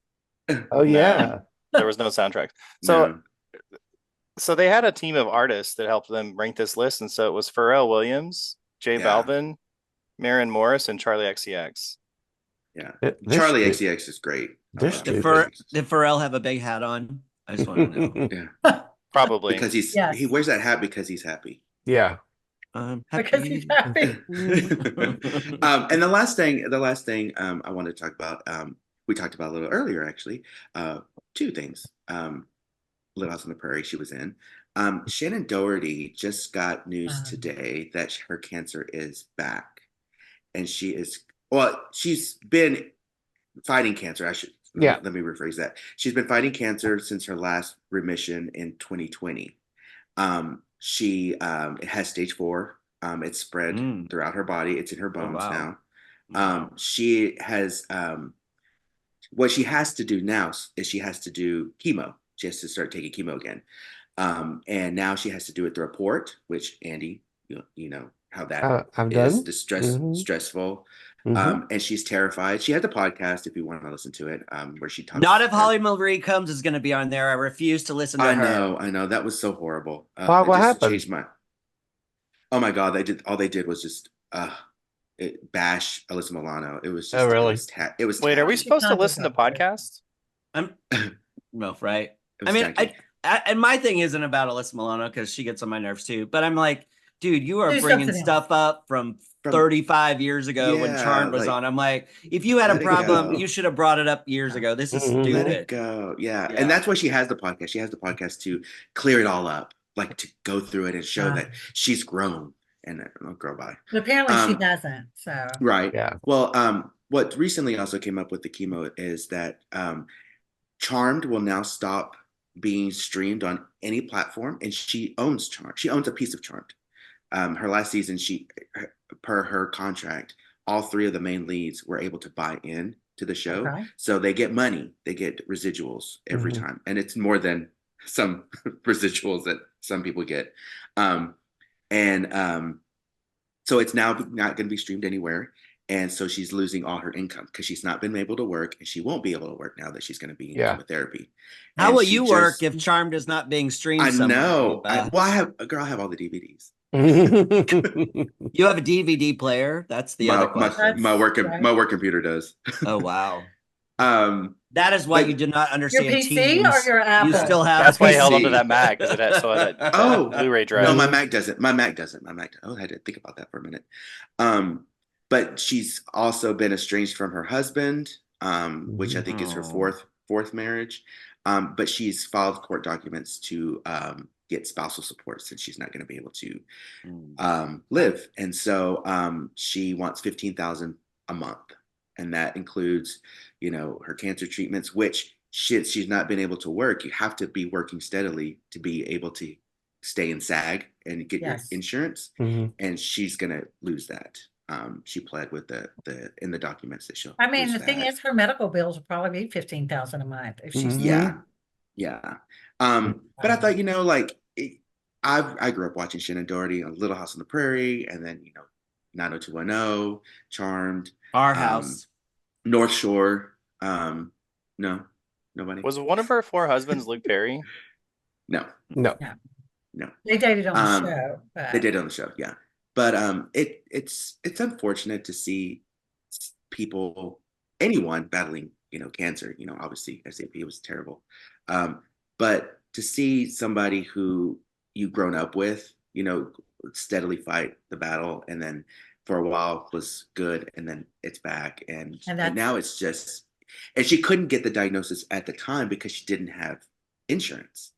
Oh yeah. There was no soundtrack. So no. so they had a team of artists that helped them rank this list, and so it was Pharrell Williams, J Yeah. Balvin, Maren Morris, and Charlie XCX. Yeah. This Charlie dude- XCX is great. this Did, dude- did Pharrell have a big hat on? I just want to know. Yeah. Probably. Because Yes. he wears that hat because he's happy. Yeah. Because he's happy. And the last thing I wanted to talk about, we talked about a little earlier actually. Two things. Little House on the Prairie she was in. Shannon Doherty just got news today that her cancer is back. And she's been fighting cancer. Let me rephrase that. She's been fighting cancer since her last remission in 2020. She has stage 4. It's spread throughout her body. It's in her bones now. She has what she has to do now is she has to do chemo. She has to start taking chemo again. And now she has to do it through a port, which Andy, you know how that I've is done. stressful. Mhm. And she's terrified. She had the podcast if you want to listen to it, where she talks. Not if Holly Marie Combs is going to be on there. I refuse to listen to her. I know. That was so horrible. Why, what happened? Changed oh my God! All they did was just bash Alyssa Milano. It was just. Oh, really? It was. Wait, are we tacky. supposed to listen to podcasts? I'm no, right? It was I mean, tacky. and my thing isn't about Alyssa Milano because she gets on my nerves too. But I'm like, dude, you are Do bringing something stuff up from 35 years ago when Yeah, Charmed was like, on. I'm like, if you had a let it problem, go. you should have brought it up years ago. This is Mhm. Let it stupid. go. Yeah. Yeah. And that's why she has the podcast. She has the podcast to clear it all up, like to go through it and show that she's grown. And girl, bye. But apparently she doesn't. So Right. Yeah. Well, what recently also came up with the chemo is that Charmed will now stop being streamed on any platform, and she owns Charmed. She owns a piece of Charmed. Her last season, per her contract, all 3 of the main leads were able to buy in to the show. Okay. So they get money, they get residuals every time. And it's more than some residuals that some people get. So it's now not going to be streamed anywhere. And so she's losing all her income because she's not been able to work, and she won't be able to work now that she's going to be in chemotherapy. How And will she you just- work if Charmed is not being streamed? I somewhere, know. Eva? I have all the DVDs. You have a DVD player. That's the other question. My work computer does. Oh wow. That is why you did not understand your PC Teams. or your Apple? You still have. That's why he held PC. onto that Mac because it had that Blu-ray drive. No, my Mac doesn't. Oh, I had to think about that for a minute. But she's also been estranged from her husband, which I think is her fourth marriage. But she's filed court documents to get spousal support since she's not going to be able to live, and so she wants $15,000 a month, and that includes, her cancer treatments, which she's not been able to work. You have to be working steadily to be able to stay in SAG and get your insurance, and she's going to lose that. she pled with the in the documents that she'll. I mean, lose the thing that. is, her medical bills will probably be 15,000 a month if she's. Yeah, yeah. But I thought, like I grew up watching Shannon Doherty on Little House on the Prairie, and then 90210, Charmed, Our House, North Shore. No, nobody. Was one of her 4 husbands Luke Perry? No, No. They dated on the show. But... They did on the show, yeah. But it's unfortunate to see people, anyone battling, cancer. Obviously SAP was terrible, but to see somebody who you've grown up with, steadily fight the battle, and then for a while was good, and then it's back, and now it's just, and she couldn't get the diagnosis at the time because she didn't have insurance,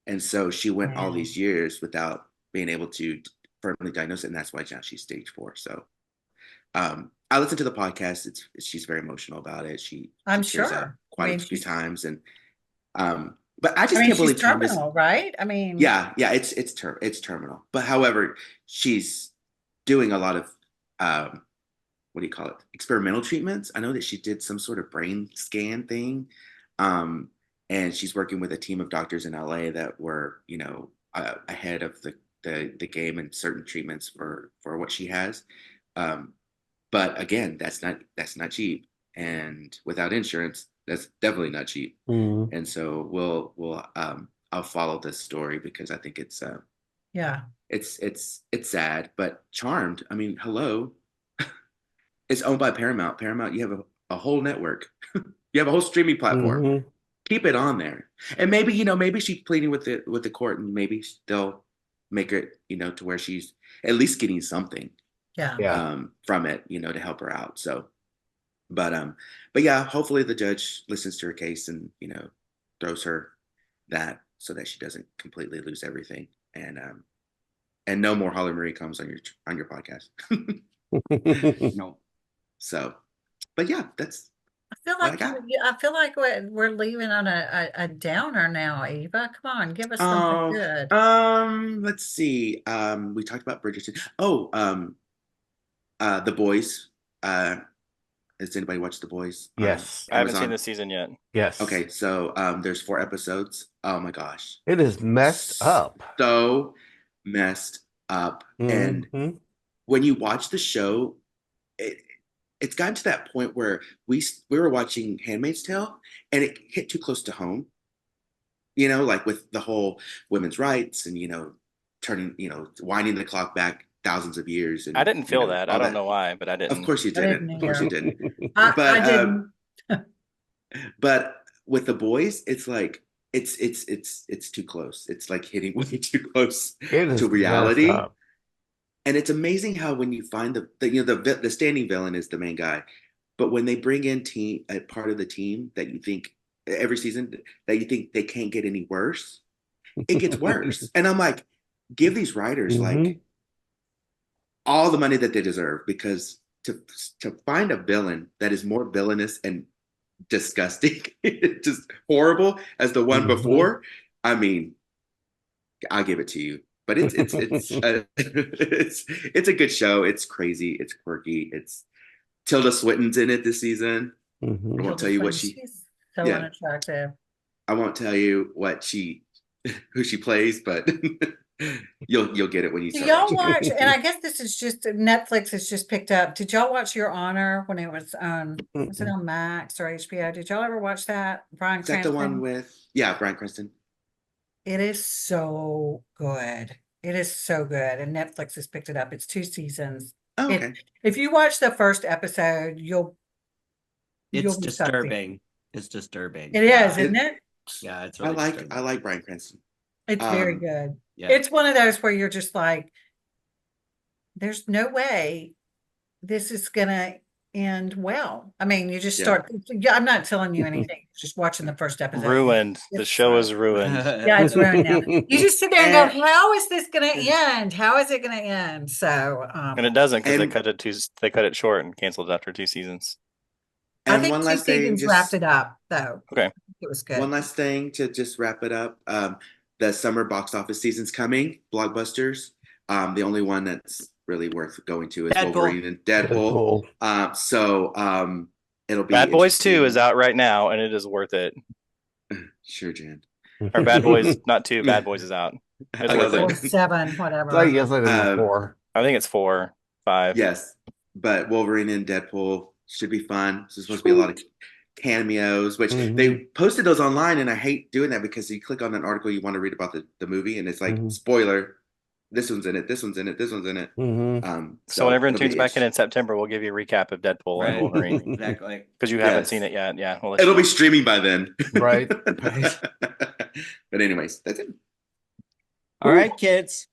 and so she went all these years without being able to firmly diagnose it, and that's why now she's stage 4. So I listened to the podcast. She's very emotional about it. I'm tears sure up quite a few times, and but I just can't believe she's terminal, right? I mean, yeah, it's terminal. But however, she's doing a lot of what do you call it? Experimental treatments. I know that she did some sort of brain scan thing, and she's working with a team of doctors in LA that were ahead of the game and certain treatments for what she has. But again, that's not cheap, and without insurance, that's definitely not cheap. And so we'll I'll follow this story because I think it's it's sad, but Charmed, I mean, hello. It's owned by Paramount. Paramount, you have a whole network. You have a whole streaming platform. Keep it on there. And maybe, maybe she's pleading with the court, and maybe they'll make it, to where she's at least getting something from it, to help her out. So but yeah, hopefully the judge listens to her case and, throws her that so that she doesn't completely lose everything. And no more Holly Marie comes on your podcast. No. So, but yeah, that's. I feel like we're leaving on a downer now, Eva. Come on, give us something good. Let's see. We talked about Bridgerton. The Boys. Has anybody watched The Boys? Yes. I haven't seen this season yet. Yes. Okay, so there's 4 episodes. Oh my gosh. It is messed up. So messed up. And when you watch the show, it's gotten to that point where we were watching Handmaid's Tale, and it hit too close to home. Like with the whole women's rights and turning, winding the clock back thousands of years. And I didn't feel that. I don't know why, but I didn't. Of course you didn't. Of course you didn't. I didn't. But with The Boys, it's like it's too close. It's like hitting way too close to reality. And it's amazing how when you find the standing villain is the main guy, but when they bring in a part of the team that you think every season that you think they can't get any worse, it gets worse. And I'm like, give these writers like all the money that they deserve, because to find a villain that is more villainous and disgusting, just horrible as the one before, I mean, I'll give it to you. But it's a good show. It's crazy. It's quirky. It's Tilda Swinton's in it this season. I won't tell you what she's so unattractive. I won't tell you who she plays, but you'll get it when you start. Y'all watch? And I guess this is just Netflix has just picked up. Did y'all watch Your Honor when it was on? Was it on Max or HBO? Did y'all ever watch that? Bryan Cranston. Is that the one with Bryan Cranston? It is so good. It is so good. And Netflix has picked it up. It's 2 seasons. Oh, okay. If you watch the first episode, it's disturbing. It's disturbing. It is, isn't it? Yeah, it's really I like Bryan Cranston. It's very good. Yeah. It's one of those where you're just like, there's no way this is gonna end well. I mean, you just start. I'm not telling you anything. Just watching the first episode. Ruined. The show is ruined. Yeah, it's ruined now. You just sit there and go, "How is this going to end? How is it going to end?" So, and it doesn't, because they cut it short and canceled it after 2 seasons. I think 2 seasons wrapped it up, though. Okay, it was good. One last thing to just wrap it up. The summer box office season's coming. Blockbusters. The only one that's really worth going to is Deadpool. Wolverine and Deadpool. It'll be Bad Boys 2 is interesting. out right now, and it is worth it. Sure, Jan. Or Bad Boys, not 2. Bad Boys is out. It's I worth love it. Or 7, whatever. I guess I did 4. I think it's 4, 5. Yes, but Wolverine and Deadpool should be fun. There's supposed to be a lot of cameos, which they posted those online, and I hate doing that because you click on an article you want to read about the movie, and it's like spoiler. This one's in it. This one's in it. This one's in it. So when everyone tunes back in September, we'll give you a recap of Deadpool and Wolverine. Exactly. Because you haven't seen it yet. Yeah. It'll be streaming by then. Right. But anyways, that's it. All right, kids.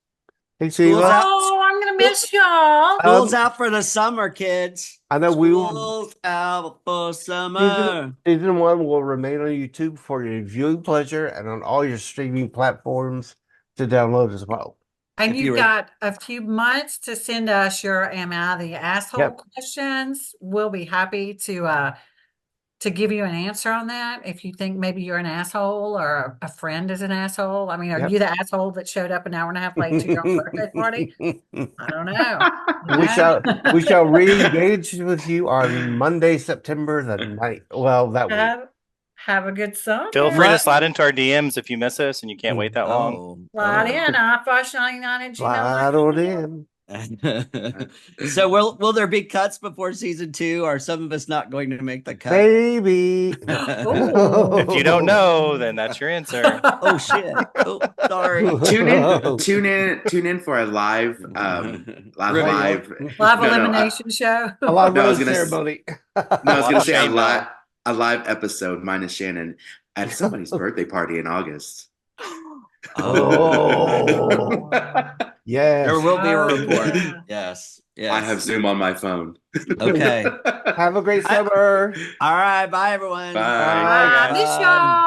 Hey, Sheila. Oh, I'm gonna miss y'all. School's out for the summer, kids. I know we will. School's out for summer. Season 1 will remain on YouTube for your viewing pleasure and on all your streaming platforms to download as well. And you've got a few months to send us your Am I the Asshole questions. We'll be happy to give you an answer on that. If you think maybe you're an asshole or a friend is an asshole. I mean, are you the asshole that showed up an hour and a half late to your own birthday party? I don't know. We shall re-engage with you on Monday, September the 9th. Well, that week. Have a good summer. Feel free to slide into our DMs if you miss us and you can't wait that long. Slide in, iFosh99 Slide on in. So will there be cuts before season 2? Are some of us not going to make the cut? Maybe. If you don't know, then that's your answer. Oh shit. Oh, sorry. Tune in for a live elimination show. A live ceremony. I was gonna say a live episode minus Shannon at somebody's birthday party in August. Oh. Yes. There will be a report. Yes. I have Zoom on my phone. Okay. Have a great summer. All right. Bye, everyone. Bye. Miss y'all.